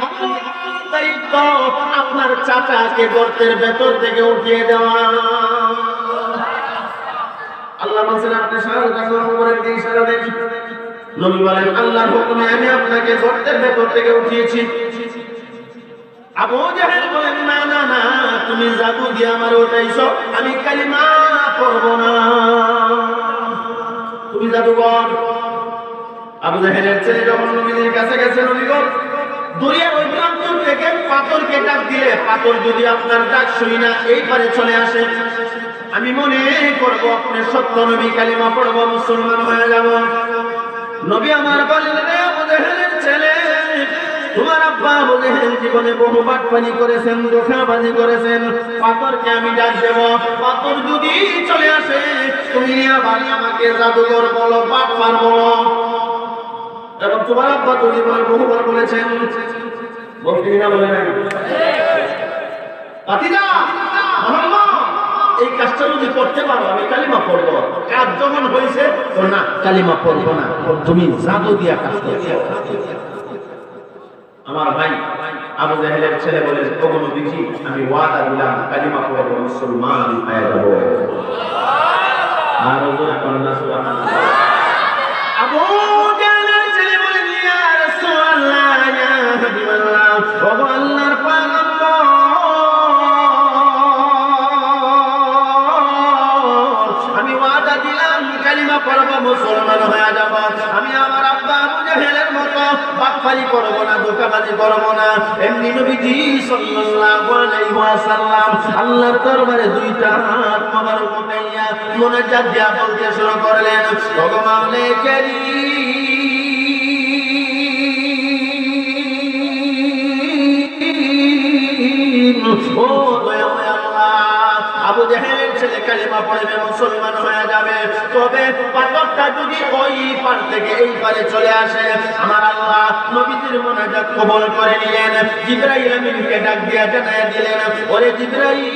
S1: দায়িত্ব আপনার চাচাকে গর্তের ভেতর থেকে উঠিয়ে দেওয়া। আল্লাহ বলেন আপনি সাহায্য করেন দিয়ে ইশারা দেন। নবী বলেন আল্লাহর হুকুমে আমি আপনাকে গর্তের ভেতর থেকে উঠিয়েছি। আবু জাহেল বলেন না না না, তুমি জাদু দিয়ে আমার উঠাইছো, আমি কালিমা পড়ব না, তুমি জাদুকর। আবু জাহেলের ছেলে যখন নবীর কাছে গেছে, নবী গো দরিয়ার ওই প্রান্ত থেকে পাথরকে ডাক দিলে পাথর যদি আপনার ডাক শুনি না এই পারে চলে আসে, আমি মনে করব আপনি সত্য নবী, কালিমা পড়ব, মুসলমান হয়ে যাব। নবী আমার বলেন রে আবু জাহেলের ছেলে, তোমার আব্বা আবু জাহেল জীবনে বহু বাটপানি করেছেন, ধোঁকাবাজি করেছেন, পাথরকে আমি ডাক দেব, পাথর যদি চলে আসে তুমি আবার আমাকে জাদুকর বলো, বাটপার বলো। এবং তোমার আব্বা তো জীবনে বহুবার বলেছেন, বলতে না বলে না পাতিদা মোহাম্মদ এই কাজটা যদি করতে পারো আমি কালিমা পড়ব। কাজ যখন হয়েছে না কালিমা পড়ব না, তুমি জাদু দিয়া কাজ করছো। আমার ভাই আবু জাহেলের ছেলে বলে ওগো নবীজি আমি ওয়াদা দিলাম কালিমা পড়ব, মুসলমান হয়ে যাব। আর ওজন কন্যা সুবহানাল্লাহ। আবু জাহেলের ছেলে বলে ইয়া রাসূলুল্লাহ ইয়া হাবিবাল্লাহ, ওগো আল্লাহর পয়গম্বর আমি ওয়াদা দিলাম কালিমা পড়ব, মুসলমান হয়ে যাব। আমি আমার আব্বা আবু জাহেলের মতো বাটপারি করব না, ধোঁকাবাজি করব না। এমনি নবীজি সাল্লাল্লাহু আলাইহি ওয়াসাল্লাম আল্লাহর দরবারে দুইটা হাত মোবারক উঠাইয়া মুনাজাত দিয়া বলতে শুরু করলেন, ওগো মাওলা কারীম, ও দয়াময় আল্লাহ, আবু জাহেলের ছেলে কালিমা পড়বে, মুসলমান হয়ে যাবে, তবে পাথরটা যদি ওই পার থেকে এই পারে চলে আসে, আমার আল্লাহ নবীজির মুনাজাত কবুল করে নিলেন। জিবরাইল আমিনকে ডাক দিয়া জানায়া দিলেন, ওরে জিবরাইল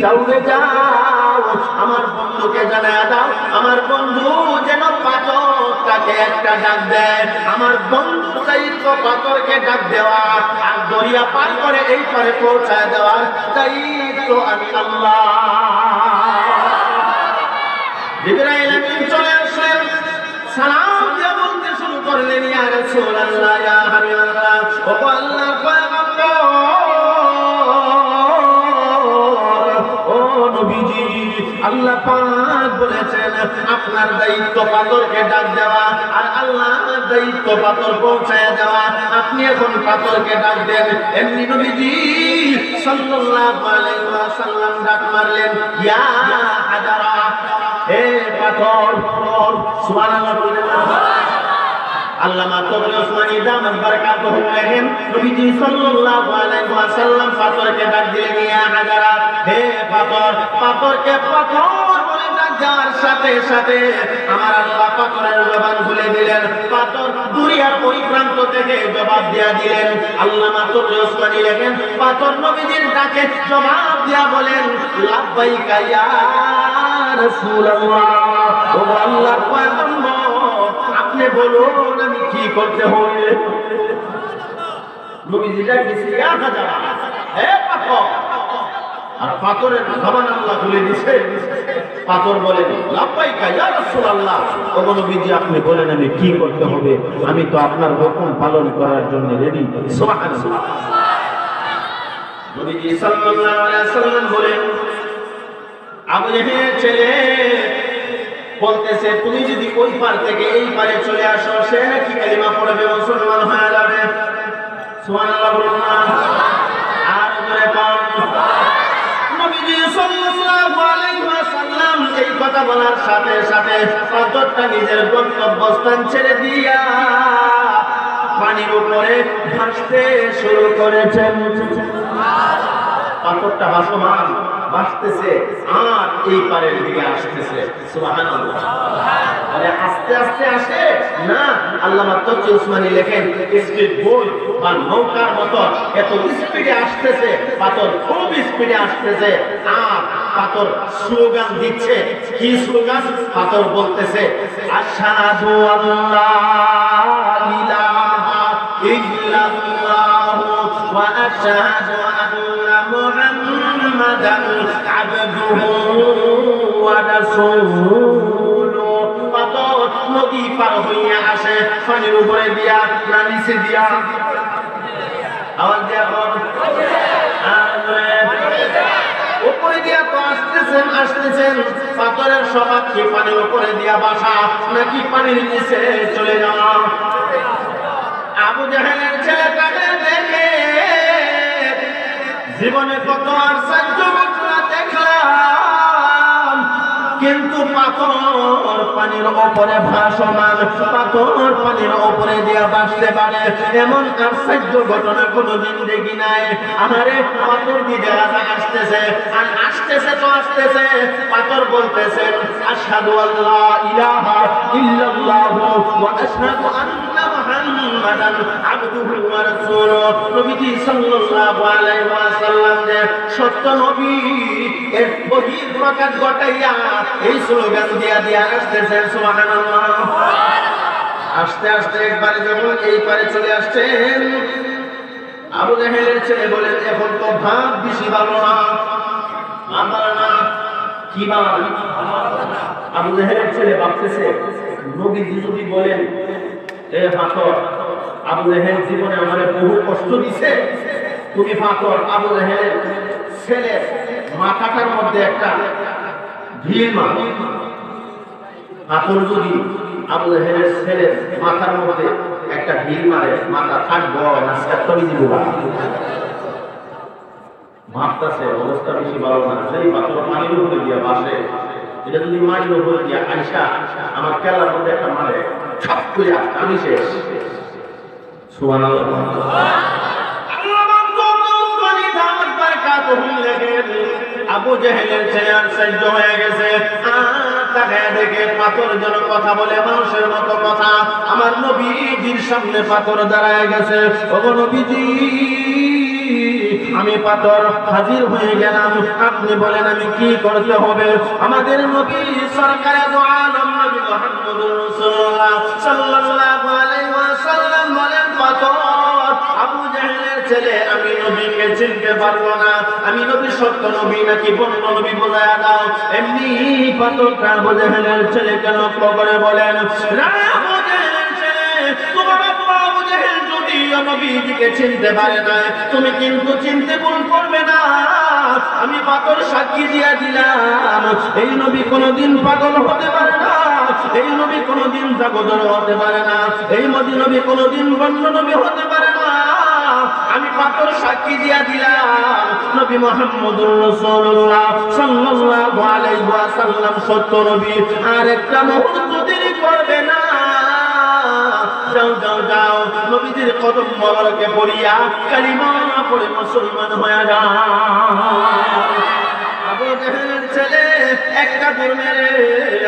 S1: যাও রে যাও, আমার বন্ধুকে জানায়া দাও, আমার বন্ধু যেন পাথরটাকে একটা ডাক দেয়। আমার বন্ধু দায়িত্ব পাথরকে ডাক দেওয়া আর দরিয়া পার করে এই পারে পৌঁছায় দেওয়ার দায়িত্ব আমি আল্লাহ। জিবরাইল আমিন চলে আসলেন, সালাম দিয়ে বলতে শুরু করলেন, ইয়া রাসূলুল্লাহ ইয়া হাবিবাল্লাহ, ও আল্লাহর পয়গম্বর, ও নবীজি আল্লাহ পাক বলেছেন আপনার দায়িত্ব পাথরকে ডাক দেওয়া আর আল্লাহর দায়িত্ব পাথর পৌঁছায় দেওয়া। আপনি এখন পাথরকে ডাক দেন। এমনি নবীজি সাল্লাল্লাহু আলাইহি ওয়াসাল্লাম ডাক মারলেন, ইয়া হাজারা, হে পাথর, সুবহানাল্লাহ বলেন। আল্লামা তবরি ওসমানী দামাত বারাকাতুহু আলাইহিম নবীজি সাল্লাল্লাহু আলাইহি ওয়াসাল্লাম পাথরকে ডাক দিলেন, ইয়া হাজারা, হে পাথর, পাথরকে পাথর বলে ডাক দেওয়ার সাথে সাথে আমার আল্লাহ পাথরের জবান খুলে দিলেন। পাথর দুনিয়ার ওই প্রান্ত থেকে জবাব দিয়া দিলেন। আল্লামা তবরি ওসমানী লেখেন, পাথর নবীজির ডাকে জবাব দিয়া বলেন, লাব্বাইকা ইয়া রাসূলুল্লাহ, ও আল্লাহর পয়গম্বর আপনি বলুন আমি কি করতে হবে। নবীজি ডাকছে, ইয়া হাজারা, হে পাথর, আর পাথরের জবান আল্লাহ খুলে দিয়েছে। পাথর বলে, লাব্বাইকা ইয়া রাসূলুল্লাহ, ও নবীজি আপনি বলেন আমি কি করতে হবে, আমি তো আপনার হুকুম পালন করার জন্য রেডি। সুবহানাল্লাহ। নবীজি সাল্লাল্লাহু আলাইহি ওয়াসাল্লাম বলেন, আবু জাহেলের ছেলে বলতেছে তুমি যদি ওই পার থেকে এই পারে চলে আসো সে নাকি কালিমা পড়বে, মুসলমান হয়ে যাবে। সুবহানাল্লাহ বলুন না, আর জোরে পড়ুন। নবীজি সাল্লাল্লাহু আলাইহি ওয়াসাল্লাম এই কথা বলার সাথে সাথে পাথরটা নিজের গন্তব্যস্থান ছেড়ে দিয়া পানির উপরে ভাসতে শুরু করেছেন। পাথরটা ভাসমান, ভাসতেছে আর এই পারের দিকে আসতেছে। সুবহানাল্লাহ। আরে আস্তে আস্তে আসে না, আল্লামা তকি উসমানী লেখেন স্পিড বোট বা নৌকার মতো এত স্পিডে আসতেছে, পাথর খুব স্পিডে আসতেছে আর পাথর স্লোগান দিচ্ছে। কি স্লোগান? পাথর বলতেছে আশহাদু আল্লা ইলাহা ইল্লাল্লাহু ওয়া আশহাদু আন্না মুহাম্মাদান আবদুহু ওয়া রাসূলুহু। পাথর নদী পার হইয়া আসে, পানির উপরে দিয়া না নিচে দিয়া? আওয়াজ দিয়া উপরে দিয়া তো আসতেছেন। পাথরের স্বভাব কি পানির উপরে দিয়া বাসা নাকি পানির নিচে চলে যাওয়া? আবু জাহেলের ছেলেটাকে দেখে জীবনে কত আশ্চর্য ঘটনা দেখলাম, কিন্তু পাথর পানির উপরে ভাসমান, পাথর পানির উপরে দিয়া বাসতে পারে এমন আশ্চর্য ঘটনা কোনোদিন দেখি নাই। আমারে পাথর দিয়ে আসতেছে আর আসতেছে তো আসতেছে, পাথর বলতেছেন আশহাদু আল্লা ইলাহা ইল্লাল্লাহু ওয়া আশহাদু আন্না মুহাম্মাদান আবদুহু ওয়া রাসূলুহু। নবীজি সাল্লাল্লাহু আলাইহি ওয়াসাল্লাম যে সত্য নবী এর বহিঃপ্রকাশ ঘটাইয়া এই স্লোগান দিয়া আসতেছেন। সুবহানাল্লাহ। আস্তে আস্তে একবারে যখন এই পারে চলে আসছেন, আবু জাহেলের ছেলে বলেন এখন তো ভাব বেশি ভালো না, আমার না কি বাবা? আবু জাহেলের ছেলে ভাবতেছে নবীজি যদি বলেন এ পাথর, আবু জাহেল জীবনে আমারে বহু কষ্ট দিছে, তুমি পাথর। আবু জাহেলের ছেলে মাথাটার মধ্যে একটা ঢিল মার, পাথর যদি আবু জাহেলের ছেলের মাথার মধ্যে একটা ঢিল মারে, মাথা থাকবো না সেত্তরি দিব? ভাবতেছে অবস্থা বেশি ভালো না, সেই পাথর পানির উপরে দিয়া বাসে, এটা যদি মাটির উপরে দিয়া আইসা আমার কেলার মধ্যে একটা মারে, সব করে আমি শেষ। সুবহানাল্লাহ। আবু জাহেলের ছেলে আশ্চর্য হয়ে গেছে, তাকায় দেখে পাথর যেন কথা বলে মানুষের মতো কথা। আমার নবীজির সামনে পাথর দাঁড়ায় গেছে। ওগো নবীজি, আমি পাথর হাজির হয়ে গেলাম, আপনি বলেন আমি কি করতে হবে? আমাদের নবী সরকারে দো আলম নবী মুহাম্মদুর রাসূলুল্লাহ সাল্লাল্লাহু আলাইহি ওয়াসাল্লাম বলেন পাথর, আবু জাহেলের ছেলে আমি নবীকে চিনতে পারবো না, আমি নবী সত্য নবী নাকি বন্য নবী বোঝায়া দাও। এমনি পাথরটা আবু জাহেলের ছেলেকে লক্ষ্য করে বলেন, আবু জাহেলের ছেলে, তোমার আব্বা আবু জাহেল যদিও নবীজিকে চিনতে পারে না, তুমি কিন্তু চিনতে ভুল করবে না। আমি পাথর সাক্ষী দিয়া দিলাম এই নবী কোনোদিন পাগল হতে পারে না, এই নবী কোনোদিন জাগদর হতে পারে না, এই নবী কোনোদিন বন্য নবী হতে পারে না। আমি পাথর সাক্ষী দিয়া দিলাম নবী মুহাম্মদুর রাসূলুল্লাহ সাল্লাল্লাহু আলাইহি ওয়াসাল্লাম সত্য নবী। আর একটা মুহূর্ত দেরি করবে না, যাও যাও যাও নবীজির কদম মোবারকে পড়িয়া কালিমা পড়ে মুসলমান হয়ে যাও। আবু জাহেলের ছেলে একটা দূর মেরে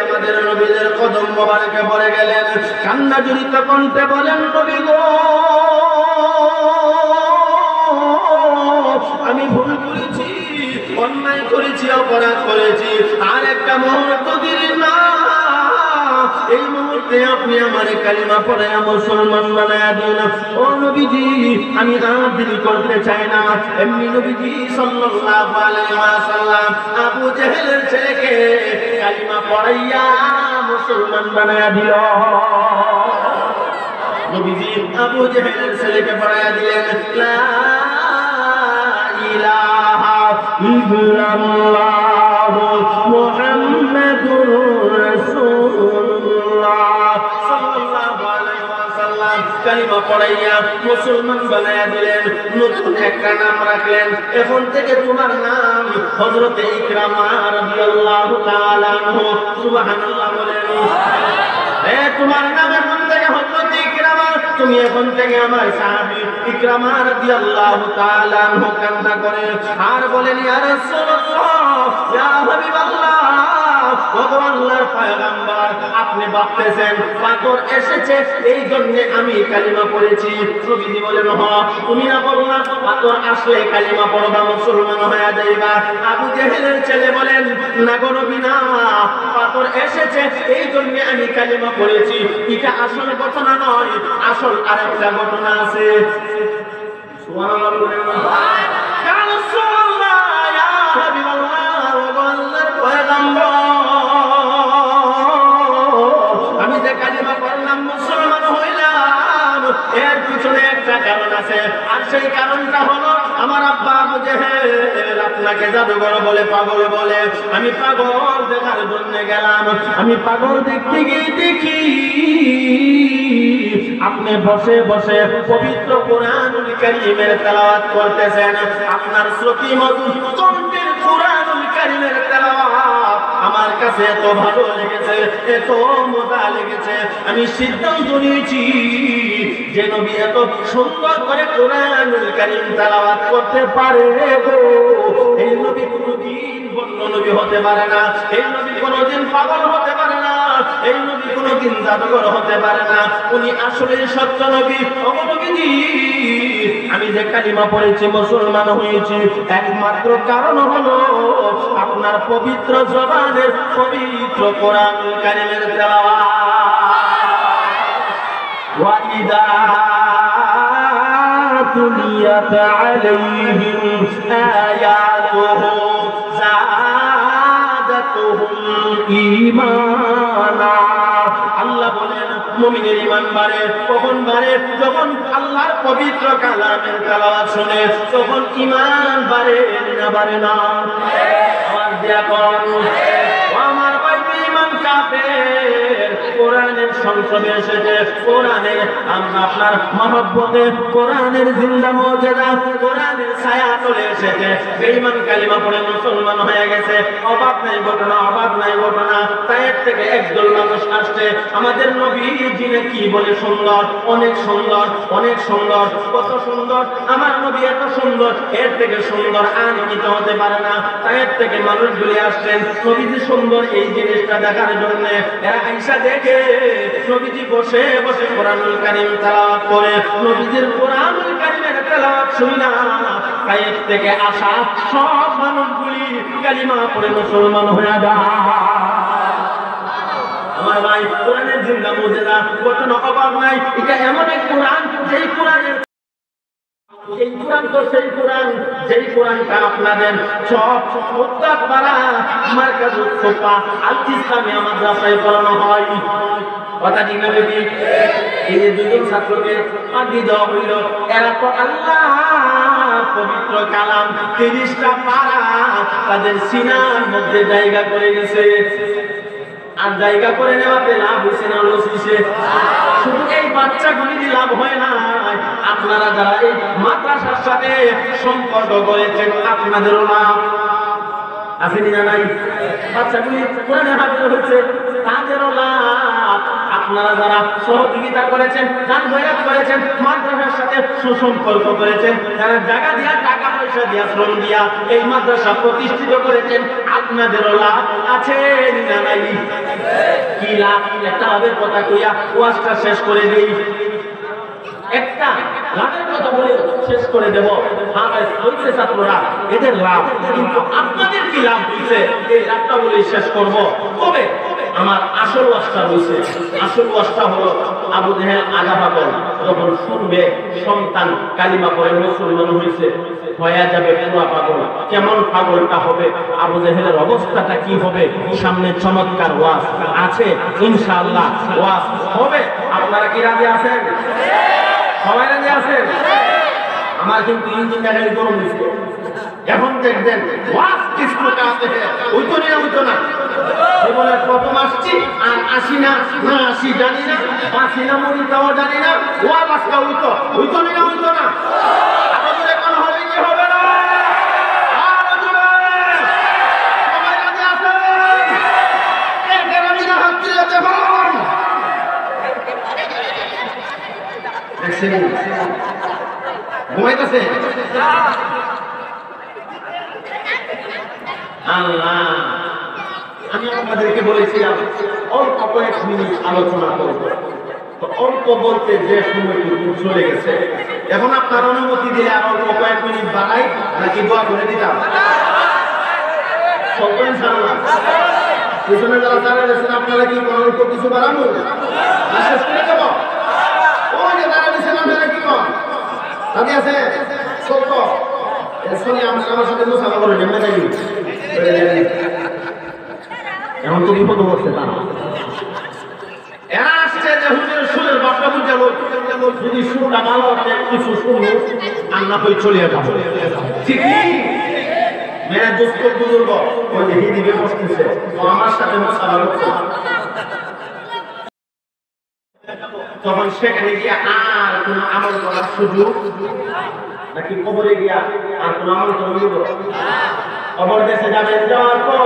S1: আমাদের নবীদের কদম মোবারকে পড়ে গেলেন, কান্না জড়িত কণ্ঠে বলেন, নবী গো, আমি ভুল করেছি, অন্যায় করেছি, অপরাধ করেছি, আর একটা মুহূর্ত দেরি না, এই মুহূর্তে আপনি আমার কালিমা পড়ে মুসলমান বানায়া দিন। ও নবীজি, আমি আর দেরি করতে চাই না। এমনি নবীজি সাল্লাল্লাহু আলাইহি ওয়াসাল্লাম আবু জাহেলের ছেলেকে কালিমা পড়াইয়া মুসলমান বানায়া দিল। নবীজি আবু জাহেলের ছেলেকে পড়াইয়া দিলেন লা ইলাহা ইল্লাল্লাহু মুহাম্মাদুর রাসূলুল্লাহ সাল্লাল্লাহু আলাইহি ওয়াসাল্লাম কালিমা পড়াইয়া মুসলমান বানায়া দিলেন। নতুন একটা নাম রাখলেন, এখন থেকে তোমার নাম হযরত ইকরামা রাদিয়াল্লাহু তাআলা আনহু। সুবহানাল্লাহ বলেন। তোমার নাম এখন থেকে হযরত ইকরামা, তুমি এখন থেকে আমার সাহাবী ইকরামা রাদিয়াল্লাহু তাআলা আনহু। কান্না করে আর বলেন, ইয়া রাসূলুল্লাহ, ইয়া হাবিবাল্লাহ, ওগো আল্লাহর পয়গম্বর, আপনি ভাবতেছেন পাথর এসেছে এই জন্য আমি কালিমা পড়েছি। নবীজি বলেন, হ্যাঁ, তুমি না পড়ো না, পাথর আসলে কালিমা পড়বা, মুসলমান হয়ে যাইবা। আবু জেহেলের ছেলে বলেন, না গো নবী না, পাথর এসেছে এই জন্য আমি কালিমা পড়েছি। এটা আসল ঘটনা নয়, আসল আরেকটা ঘটনা আছে। সুবহানাল্লাহ বলেন না? ইয়া রাসূলুল্লাহ, ইয়া হাবিবাল্লাহ, ওগো আল্লাহর পয়গম্বর, আমি যে কালিমা পড়লাম, মুসলমান হইলাম, এর পিছনে একটা কারণ আছে। আর সেই কারণটা হলো আমার আব্বা আবু জেহেল আপনাকে জাদুঘর বলে, পাগল বলে। আমি পাগল দেখার জন্য গেলাম। আমি পাগল দেখতে গিয়ে দেখি আপনি বসে বসে পবিত্র কোরআনুল কারীমের তেলাওয়াত করতেছেন। আপনার শ্রুতি মধুর কণ্ঠের কোরআনুল কারীমের তেলাওয়াত আমার কাছে এত ভালো লেগেছে, এত মজা লেগেছে, আমি সিদ্ধান্ত নিয়েছি যে নবী এত সুন্দর করে কোরআনুল কারীম তেলাওয়াত করতে পারে গো, এই নবী কোনদিন বন্য নবী হতে পারে না, এই নবী কোনদিন পাগল হতে পারে না, এই নবী কোনদিন জাদুঘর হতে পারে না, উনি আসলে সত্য নবী। ওগো নবীজি, আমি যে কালিমা পড়েছি, মুসলমান হয়েছি, একমাত্র কারণ হলো আপনার পবিত্র জবানের পবিত্র কোরআনুল কারীমের তেলাওয়াত। ওয়াইদা তুলিয়াত আলাইহিম আয়াতুহু যাদাতুহুম ঈমানা। আল্লাহ বলেন, মুমিনের ঈমান বাড়ে কখন বাড়ে? যখন আল্লাহর পবিত্র কালামের তেলাওয়াত শুনে, তখন ঈমান বাড়ে না বাড়ে না? আওয়াজ দিয়া কোন আমার ভাই ঈমান কাফের। কোরআনের সংসদে এসেছে, কোরআনে আমরা আপনার মহব্বতে, কোরআনের জিন্দা মুজিজা, কোরআনের ছায়া চলে এসেছে। বেঈমান কালিমা পড়ে মুসলমান হয়ে গেছে। অভাব নাই ঘটনা, অভাব নাই ঘটনা। তায়ের থেকে একদল মানুষ আসছে, আমাদের নবী জিনে কি বলে সুন্দর, অনেক সুন্দর, অনেক সুন্দর, কত সুন্দর আমার নবী, এত সুন্দর, এর থেকে সুন্দর আর কিছু হতে পারে না। তায়ের থেকে মানুষগুলি আসছেন নবীজি সুন্দর এই জিনিসটা দেখার জন্য। এরা আয়েশা দেখে নবীজি বসে বসে কোরআনুল কারীম তেলাওয়াত করে, নবীজির কোরআনুল কারীমের তেলাওয়াত শুনি না, তায়ের থেকে আসা সব মানুষগুলি কালিমা পড়ে মুসলমান হয়ে যায়। আমার ভাই, কোরআনের জিন্দা মুজিজা, ঘটনা অভাব নাই। এটা এমন এক কোরআন, যেই কোরআনের এই কোরআন তো সেই কোরআন, যেই কোরআনটা আপনাদের সব উত্তর পাড়া মার্কাজুস সোফা আল ইসলামিয়া মাদ্রাসায় পড়ানো হয়। কথা ঠিক না বেটি? এই যে দুজন ছাত্রকে পাঠি দেওয়া হইল, এরা তো আল্লাহ পবিত্র কালাম 30টা পারা তাদের সিনার মধ্যে জায়গা করে গেছে। আর জায়গা করে নেওয়াতে লাভ হয়েছে না লস হয়েছে? শুধু এই বাচ্চাগুলি লাভ হয় না, আপনারা যারা এই মাদ্রাসার সাথে সম্পর্ক করেছেন আপনাদেরও লাভ আসেনি না নাই? বাচ্চাগুলি কোরআনে হাফেজ হয়েছে, তাদেরও লাভ। আপনারা যারা সহযোগিতা করেছেন, দান খয়রাত করেছেন, মাদ্রাসার সাথে সুসম্পর্ক করেছেন, যারা জায়গা দিয়া, টাকা পয়সা দিয়া, শ্রম দিয়া এই মাদ্রাসা প্রতিষ্ঠিত করেছেন, আপনাদেরও লাভ আছে না নাই? কি লাভ? একটা লাভের কথা কইয়া ওয়াজটা শেষ করে দেই। একটা লাভের কথা বলে শেষ করে দেব। হয়েছে ছাত্ররা, এদের লাভ, কিন্তু আপনাদের কি লাভ হয়েছে এই লাভটা বলে শেষ করব। তবে আমার আসল ওয়াজটা হয়েছে, আসল ওয়াজটা হলো আবু জেহেল আগা পাগল যখন শুনবে সন্তান কালিমা পড়ে মুসলমান হয়েছে, হয়ে যাবে পুরা পাগল। কেমন পাগলটা হবে, আবু জেহেলের অবস্থাটা কি হবে, সামনে চমৎকার ওয়াজ আছে ইনশাআল্লাহ, ওয়াজ হবে। আপনারা কি রাজি আছেন? সবাই রাজি আছেন? আমার কিন্তু ইঞ্জিন গাড়ি গরম দিচ্ছে। এখন দেখবেন ওয়াজ কিছু কাছে ওই তো না, ওই তো না, জীবনের প্রথম আসছি আর আসি না, না আসি জানি না, আসি না মরি তাও জানি না, ওয়াজ আজকা ওই তো না, ওই তো না। আমাদের এখন হবে কি হবে না? সবাই রাজি আছেন? এর আমি না হাত তুলে দেব। ঘুমাইতেছে? আল্লাহ, আমি আপনাদেরকে বলেছিলাম অল্প কয়েক মিনিট আলোচনা করব, তো অল্প বলতে যে সময়টুকু চলে গেছে, এখন আপনার অনুমতি দিলে আর অল্প কয়েক মিনিট বাড়াই নাকি দোয়া করে দিতাম? পিছনে যারা দাঁড়িয়ে গেছেন আপনারা কি কোনো অল্প কিছু বাড়াবো না শেষ করে দেবো? ওই যে দাঁড়িয়ে গেছেন আপনারা কি কম দাঁড়িয়ে আছে সত্য আমার সাথে মুসাফা করে নেমে যাই। এখন তো বিপদ হচ্ছে তা এরা আসছে যে হুজুরের সুরের বাপটা বুঝে যদি সুরটা ভালো হচ্ছে কিছু শুনবো আর না হয়ে চলে যাবো। ঠিকই মেরা দোস্ত বুজুর্গ ওই যে হিদিকে বসতেছে ও আমার সাথে মুসাফা করছে, তখন সেখানে গিয়ে আর কোন আমল করার সুযোগ নাকি কবরে গিয়া আর কোন আমল করা কবর দেশে যাবেন, যাওয়ার পর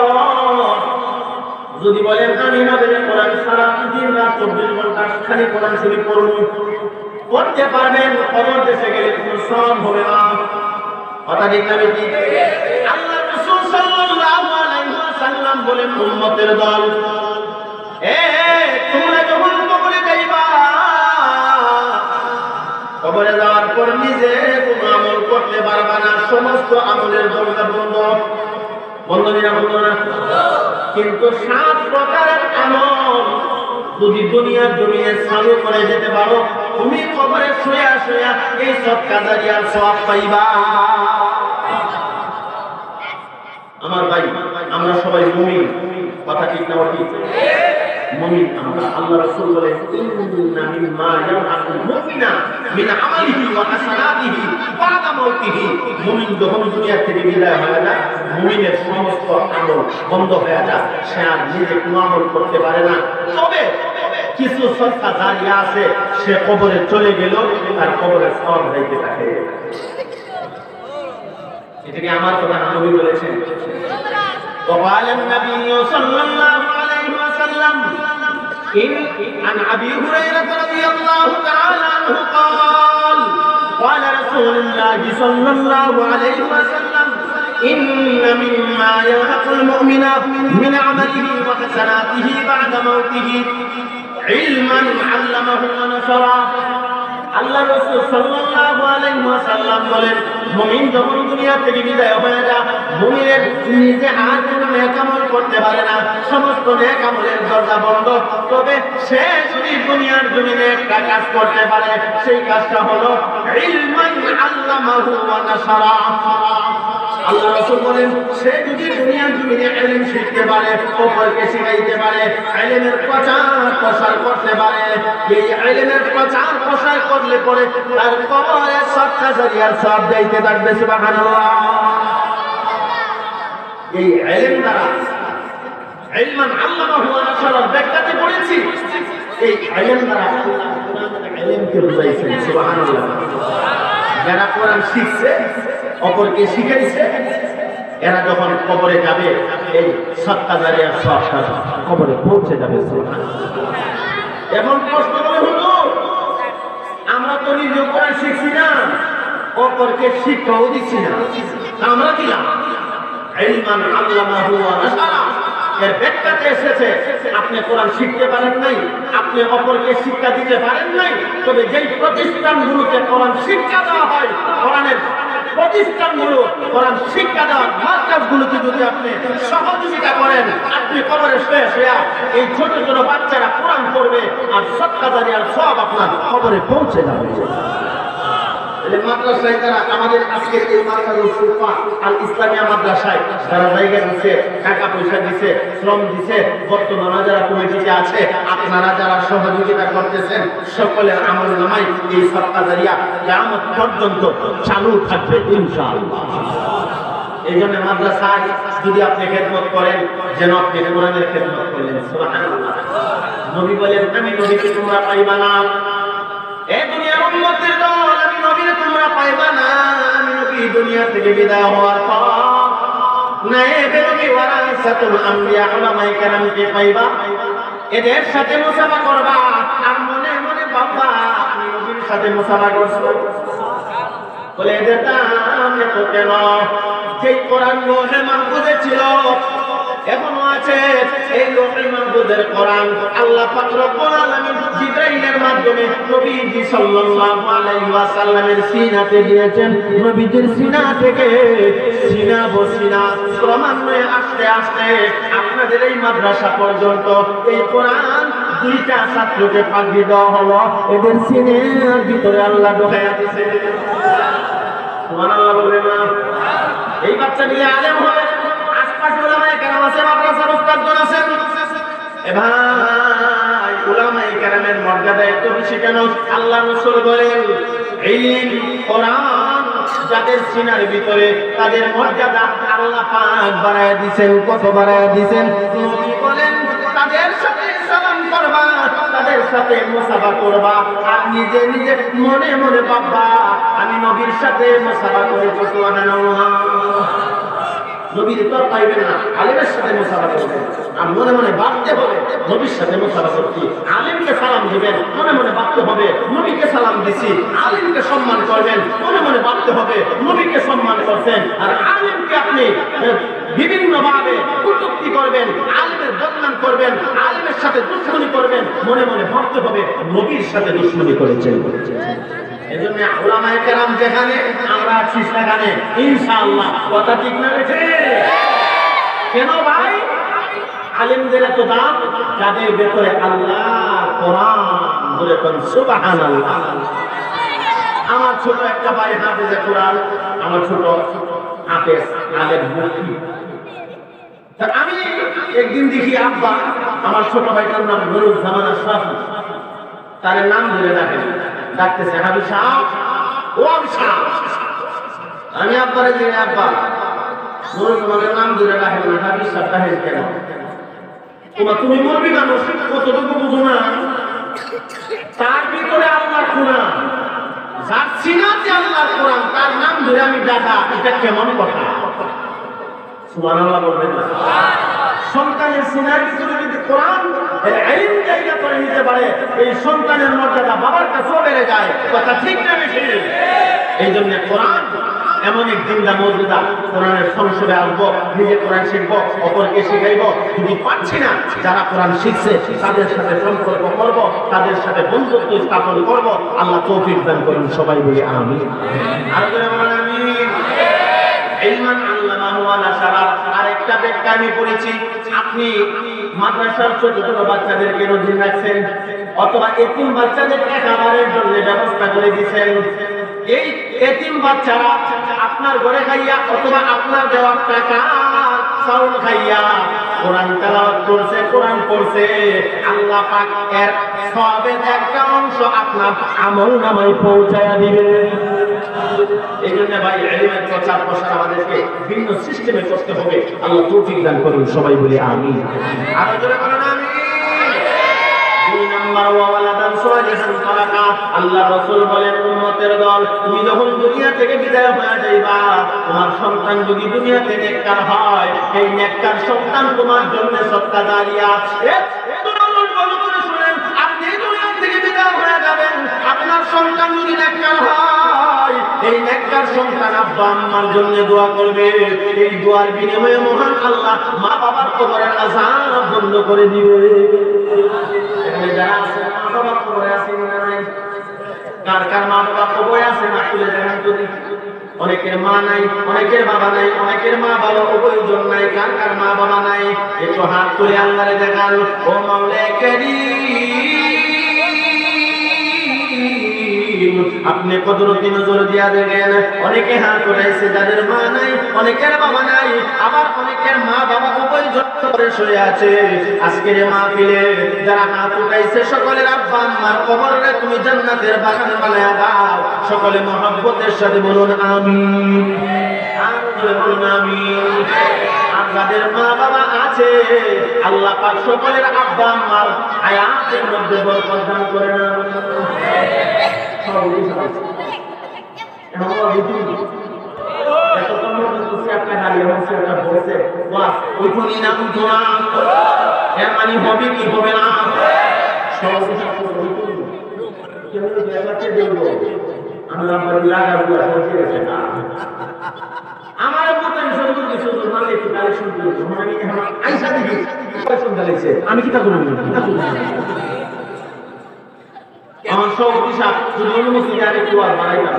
S1: যদি বলেন আমি নবীর কোরআন সারা দিন রাত 24 ঘন্টা খালি কোরআন শরীফ পড়তে পারবেন, কবর দেশে গেলে কোনো সওয়াব হবে না। কথা ঠিক না বেশি? আল্লাহ রাসূল সাল্লাল্লাহু আলাইহি ওয়াসাল্লাম বলেন উম্মতের দল, তোমরা যখন কবরে যাইবা, কবরে যাওয়ার পর নিজে কোনো আমল করতে পারবা না, সমস্ত আমলের দরজা বন্ধ। বন্ধ না বন্ধ না? কিন্তু 7 প্রকারের আমল যদি দুনিয়ার জমিনে চালু করে যেতে পারো, তুমি কবরে শুয়ে শুয়ে এই সদকা জারিয়ার সওয়াব পাইবা। আমার ভাই, আমরা সবাই মুমিন, কথা ঠিক না ঠিক? মুমিন আমরা। আল্লাহ রাসূল বলেন ইন্না মিম্মা ইয়ারহাকুল মুমিনা মিন আমালিহি ওয়া হাসানাতিহি বাদা মাউতিহি। মুমিন যখন দুনিয়া থেকে বিদায় হয়ে যায়, মুমিনের সমস্ত আমল বন্ধ হয়ে যায়, সে আর নিজে কোনো আমল করতে পারে না। তবে কিছু সদকা জারিয়া আছে, সে কবরে চলে গেল, তার কবরে সওয়াব হইতে থাকে। এটা কি আমার কথা না, নবী বলেছেন? وقال النبي صلى الله عليه وسلم عن أبي هريرة رضي الله تعالى عنه قال قال رسول الله صلى الله عليه وسلم إن مما يلحق المؤمن من عمله وحسناته بعد موته علما علمه ونشره। আল্লাহ রাসূল সাল্লাল্লাহু আলাইহি ওয়াসাল্লাম বলেন, মুমিন যখন দুনিয়া থেকে বিদায় হয়ে যায়, মুমিনের নিজে আর কোনো নেক আমল করতে পারে না, সমস্ত নেক আমলের দরজা বন্ধ। তবে সে যদি দুনিয়ার জমিনে একটা কাজ করতে পারে, সেই কাজটা হলো ইলমান আল্লামাহু ওয়া নাশারা। আল্লাহ রাসূল বলেন, সে যদি দুনিয়ার জমিনে ইলম শিখতে পারে, অপরকে শিখাইতে পারে, ইলমের প্রচার প্রসার করতে পারে, এই ইলমের প্রচার প্রসার করলে পরে তার কবরে সদকা জারিয়ার সওয়াব যাইতে থাকবে। সুবহানাল্লাহ। এই ইলম দ্বারা ইলমান আল্লামাহু ওয়া নাশারা ব্যাখ্যাতে পড়েছি, এই ইলম দ্বারা আল্লাহ কোরআনের ইলমকে বুঝাইছেন। সুবহানাল্লাহ। যারা কোরআন শিখছে, অপরকে শিখাইছে, এরা যখন কবরে যাবে, এই সদকা জারিয়ার সওয়াবটা কবরে পৌঁছে যাবে। এখন প্রশ্ন করে হলো, আমরা তো নিজে কোরআন শিখছি না, অপরকে শিক্ষাও দিচ্ছি না, আমরা দিলাম ইলমান আল্লামাহু ওয়া নাশারা। এর ব্যাখ্যাতে এসেছে, আপনি কোরআন শিখতে পারেন নাই, আপনি অপরকে শিক্ষা দিতে পারেন নাই, তবে যেই প্রতিষ্ঠানগুলোতে কোরআন শিক্ষা দেওয়া হয়, কোরআনের প্রতিষ্ঠানগুলো, কোরআন শিক্ষা দেওয়ার মাদ্রাসাগুলোতে যদি আপনি সহযোগিতা করেন, আপনি কবরে শুয়ে শুয়ে এই ছোট ছোট বাচ্চারা কোরআন পড়বে আর সদকা জারিয়ার সওয়াব আপনার কবরে পৌঁছে যাবে। মাদ্রাসায় যারা আমাদের আজকের এই মাদ্রাসার সুফা আল ইসলামিয়া মাদ্রাসায় যারা জায়গা দিচ্ছে, টাকা পয়সা দিচ্ছে, শ্রম দিচ্ছে, বর্তমানে যারা কমিটিতে আছে, আপনারা যারা সহযোগিতা করতেছেন, সকলের আমলনামায় এই সদকা জারিয়া কিয়ামত পর্যন্ত চালু থাকবে ইনশাআল্লাহ। এই জন্য মাদ্রাসায় যদি আপনি খেদমত করেন, যেন আপনি কোরআনের খেদমত করলেন। সুবহানাল্লাহ। নবী বলেন, আমি নবীকে তোমরা পাইবা না, এই দুনিয়ার উম্মতের দল, আমি নবীকে তোমরা পাইবা না। আমি নবী দুনিয়া থেকে বিদায় হওয়ার পর নায়েবে নবী ওয়ারাসাতুল আম্বিয়া উলামায়ে কেরামকে পাইবা, এদের সাথে মুসাফা করবা আর মনে মনে ভাববা আমি নবীর সাথে মুসাফা করছি। বলে এদের দাম এত কেন? যেই কোরআন লোহে মাহফুজে ছিল এখনো আছে। এই লোহে মাহফুজের কোরআন আল্লাহ পাক রব্বুল আলামিন জিবরাইলের মাধ্যমে নবীজি সাল্লাল্লাহু আলাইহি ওয়াসাল্লামের সিনাতে দিয়েছেন। নবীজির সিনা থেকে সিনা বসিনা ক্রমান্বয়ে আস্তে আস্তে আপনাদের এই মাদ্রাসা পর্যন্ত এই কোরআন দুইটা ছাত্রকে পাগড়ি দেওয়া হলো। এদের সিনার ভিতরে আল্লাহ ঢোকাইয়া দিয়েছে। সুবহানাল্লাহ বলবেন না? এই বাচ্চা নিয়ে আলেম হবে। আশপাশে উলামায়ে কেরাম আছে, মাদ্রাসার উস্তাদগণ আছেন। এ ভাই, উলামায়ে কেরামের মর্যাদা এত বেশি কেন? আল্লাহ রাসূল বলেন ইলম কোরআন যাদের সিনার ভিতরে তাদের মর্যাদা আল্লাহ পাক বাড়ায়া দিবেন। কত বাড়ায়া দিবেন? নবী বলেন তাদের সাথে সালাম করবা, তাদের সাথে মুসাফা করবা, আর নিজে নিজে মনে মনে ভাববা আমি নবীর সাথে মুসাফা করেছি। সুবহানাল্লাহ। নবীর তো পাইবেন না, আলেমের সাথে মুসাফা করবেন। আর মনে মনে ভাবতে হবে নবীর সাথে মুসাফা করছি। আলেমকে সালাম দিবেন, মনে মনে ভাবতে হবে নবীকে সালাম দিছি। আলেমকে সম্মান করবেন, মনে মনে ভাবতে হবে নবীকে সম্মান করছেন। আর আলেমকে আপনি বিভিন্ন ভাবে কটূক্তি করবেন, আলেমের বদনাম করবেন, আলেমের সাথে দুশমনি করবেন, মনে মনে ভাবতে হবে নবীর সাথে দুশমনি করেছেন। এজন্য উলামায়ে কেরাম যেখানে আমরা আছি সেখানে ইনশাআল্লাহ। কথা ঠিক না? কেন ভাই? আলেমদের এত দাম যাদের ভেতরে আল্লাহ কোরআন বলে কোন সুবহানাল্লাহ। আমার ছোট একটা ভাই হাফেজে কোরআন, আমার ছোট হাফেজ আলেম মুফতি। আমি একদিন দেখি আব্বা, আমার ছোট ভাইটার নাম নুরুজ্জামান আশরাফি, তার নাম ধরে ডাকতেছে হাবিব সাহেব, ও হাবিব সাহেব। আমি আব্বারে যে আব্বা নুরুজ্জামানের নাম ধরে ডাকেন না, হাবিব সাহেব ডাকেন কেন? তুমি মুরবি মানুষ, কতটুকু বুঝো না? তার ভিতরে আল্লাহর কোরআন, যার সিনাতে আল্লাহর কোরআন, তার নাম ধরে আমি ডাকা, এটা কেমন কথা? সুবহানাল্লাহ বলবেন না? সন্তানের সিনার ভিতরে যদি কোরআন ইলম জায়গা করে নিতে পারে, এই সন্তানের মর্যাদা বাবার কাছেও বেড়ে যায়। কথা ঠিক না বেশি? এই জন্য কোরআন এমন এক জিন্দা মৌজুদা। কোরআনের সংসদে আসবো, নিজে কোরআন শিখবো, অপরকে শিখাইব। যদি পাচ্ছি না, যারা কোরআন শিখছে তাদের সাথে সম্পর্ক করবো, তাদের সাথে বন্ধুত্ব স্থাপন করবো। আল্লাহ তৌফিক দান করুন। সবাই বলি আমিন। আর করে বলেন আমিন। ইলমান আল্লামাহু ওয়া নাশারা। আরেকটা ব্যাখ্যা আমি পড়েছি, আপনি মাদ্রাসার ছোট ছোট বাচ্চাদেরকে নজর রাখছেন, অথবা এতিম বাচ্চাদেরকে খাবারের জন্য ব্যবস্থা করে দিয়েছেন। এই এতিম বাচ্চারা আপনার ঘরে খাইয়া অথবা আপনার দেওয়ার টাকা চাউল খাইয়া কোরআন তেলাওয়াত করছে, কোরআন পড়ছে, আল্লাহ পাক এর সওয়াবের একটা অংশ আপনার আমলনামায় পৌঁছায়া দিবে। এই জন্য ভাই ইলমের প্রচার প্রসার আমাদেরকে ভিন্ন সিস্টেমে করতে হবে। আল্লাহ তৌফিক দান করুন। সবাই বলি আমিন। আরো জোরে বলেন আমিন। দুই নাম্বার ওয়ালাদান সালিহান তারাকা। আল্লাহ রাসূল বলেন উম্মতের দল, তুমি যখন দুনিয়া থেকে বিদায় হয়ে যাইবা, তোমার সন্তান যদি দুনিয়া থেকে নেককার হয়, এই নেককার সন্তান তোমার জন্য সদকা জারিয়া। আপনি দুনিয়া থেকে বিদায় হয়ে যাবেন, আপনার সন্তান যদি নেককার হয়, এই নেককার সন্তান আব্বা আম্মার জন্য দোয়া করবে। এই দোয়ার বিনিময়ে মহান আল্লাহ মা বাবার কবরের আযাব বন্ধ করে দিবে। এখানে যারা আছে মা বাবা কবরে আছে না নাই? কার কার মা বাবা কবরে আছে না তুলে দেখান তো দেখি। অনেকের মা নাই, অনেকের বাবা নাই, অনেকের মা বাবা উভয়জন নাই। কার কার মা বাবা নাই একটু হাত তুলে আল্লাহরে দেখান। ও মাওলা কারীম, আপনি কুদরতি নজর দিয়া দেখেন। অনেকে হাত উঠাইছে যাদের মা নাই, অনেকের বাবা নাই, আবার অনেকের মা বাবা উভয়জন করে শুয়ে আছে। আজকের মাহফিলে যারা হাত উঠাইছে সকলের আব্বা আম্মার কবরে তুমি জান্নাতের বাগান বানায়া দাও। সকলে মহব্বতের সাথে বলুন আমিন। আর বলুন আমিন। আর যাদের মা বাবা আছে আল্লাহ পাক সকলের আব্বা আম্মার হায়াতের মধ্যে বরকত দান করে না। আমার আব্বার লাগা বুয়া সহ্য গেছে না আমার আব্বু তো শুধু কিছু মানে একটু গালি শুনতে মানে আমার আইসা দেখি কয়জন গালিছে আমি কি তা করব আমার সভাপতি সাহেব যদি অনুমতি দেয় আর একটু আর বাড়াইতাম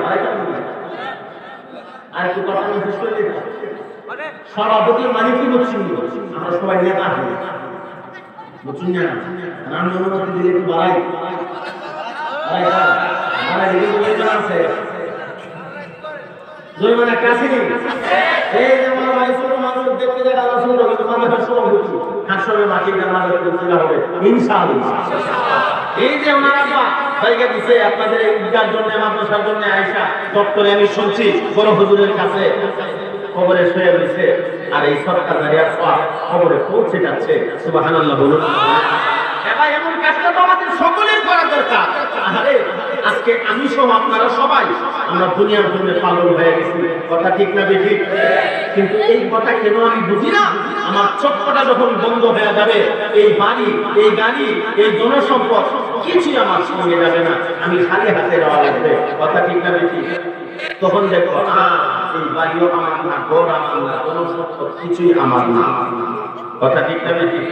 S1: আর একটু কথা নির্দেশ করে দিতাম সভাপতির মানে কি বলছি আমরা সবাই নেতা আছি বুঝুন না আমি অনুমতি দিলে একটু বাড়াই দিলে জয়মান আছে জয়মান একটা আছে নি এই যে আমার ভাই ছোট মানুষ দেখতে দেখা আলোচনা হবে তোমাদের সভাপতি হাসবে মাটির আমাদের করতে হবে ইনশাআল্লাহ এই যে ওনার আব্বা জায়গা দিছে আপনাদের এই উদ্ধার জন্য মাদ্রাসার জন্য আয়েশা দপ্তরে আমি শুনছি বড় হুজুরের কাছে কবরে শুয়ে রয়েছে আর এই সরকার জারিয়ার সওয়াব কবরে পৌঁছে যাচ্ছে সুবহানাল্লাহ বলুন এবার এমন কাজটা তো আমাদের সকলের করা দরকার আরে আজকে আমি সহ আপনারা সবাই আমরা দুনিয়ার জন্য পাগল হয়ে গেছি কথা ঠিক না বেঠিক কিন্তু এই কথা কেন আমি বুঝি না আমার চক্ষুটা যখন বন্ধ হয়ে যাবে এই বাড়ি এই গাড়ি এই জনসম্পদ কিছুই আমার সঙ্গে যাবে না আমি খালি হাতে যাওয়া লাগবে কথা ঠিক না বেঠিক তখন দেখো এই বাড়িও আমার না ঘর আমার না জনসম্পদ কিছুই আমার না কথা ঠিক না বেঠিক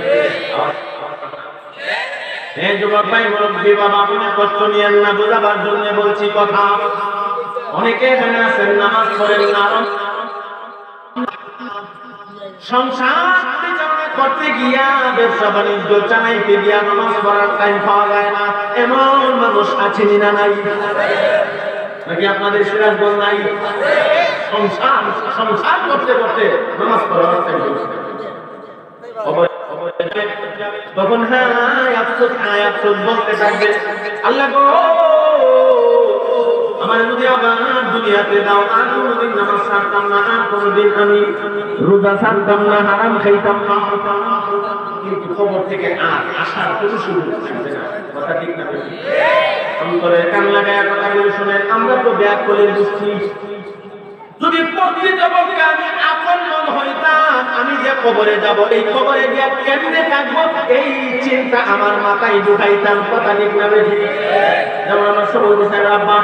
S1: হ্যাঁ যুবক ভাই মুরব্বী বাবা আপনি কষ্ট নিয়েন না বোঝাবার জন্য বলছি কথা অনেকে এখানে আছেন নামাজ পড়েন না সংসার পরিচালনা করতে গিয়া ব্যবসা বাণিজ্য চালাইতে গিয়া নামাজ পড়ার টাইম পাওয়া যায় না এমন মানুষ আছে না নাই নাকি আপনাদের সিরাজগঞ্জ নাই সংসার করতে করতে নামাজ পড়ার টাইম তখন হ্যাঁ আফসোস বলতে থাকবে আল্লাহ গো আমার যদি আবার দুনিয়াতে দাও আর কোনদিন নামাজ ছাড়তাম না আর কোনদিন আমি রোজা ছাড়তাম না হারাম খাইতাম না কিন্তু খবর থেকে আর আসার কোনো সুযোগ থাকবে না কথা ঠিক না অন্তরে কান লাগায় কথাগুলো শুনেন আমরা তো ব্যাগ করে বুঝছি যদি প্রকৃতপক্ষে আমি আপন মন হইতাম আমি যে কবরে যাব এই কবরে গিয়ে কেমনে থাকবো এই চিন্তা আমার মাথায় ঢুকাইতাম কথা ঠিক না বেশি যেমন আমার সবুজ সাহেব আব্বা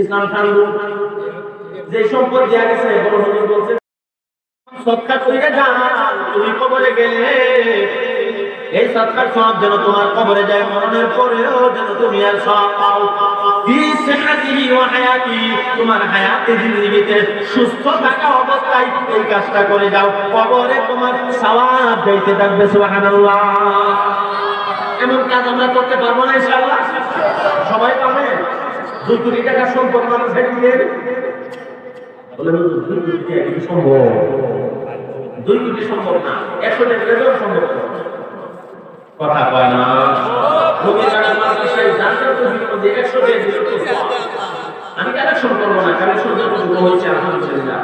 S1: ইসলাম খানু যে সম্পদ দেওয়া গেছে বড় হুজুর বলছে সৎকার করিয়া যান তুমি কবরে গেলে এই সৎকার সওয়াব যেন তোমার কবরে যায় মরণের পরেও যেন তুমি আর সওয়াব পাও ফি সিহহাতিহি ওয়া হায়াতি তোমার হায়াতে জিন্দেগিতে সুস্থ থাকা অবস্থায় এই কাজটা করে যাও কবরে তোমার সওয়াব যাইতে থাকবে সুবহানাল্লাহ এমন কাজ আমরা করতে পারবো না ইনশাআল্লাহ সবাই পাবে 2 কোটি টাকা সম্পদ মানুষ দিয়ে বলে 2 কোটি টাকা কি সম্ভব 2 কোটি সম্ভব না 100 টাকা সম্ভব কথা কয় না রবিবারের মাদ্রাসায় জানতাম তো বিপদে 100 টাকা দিল তো আমি কালেকশন করব না কালেকশন যতটুকু হয়েছে আলহামদুলিল্লাহ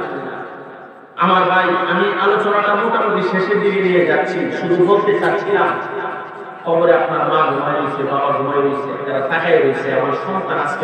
S1: আমার ভাই আমি আলোচনাটা মোটামুটি শেষের দিকে নিয়ে যাচ্ছি শুধু বলতে চাচ্ছিলাম কবরে আপনার মা ঘুমাই রয়েছে বাবা ঘুমাই রয়েছে যারা তাকাই রয়েছে আমার সন্তান আজকে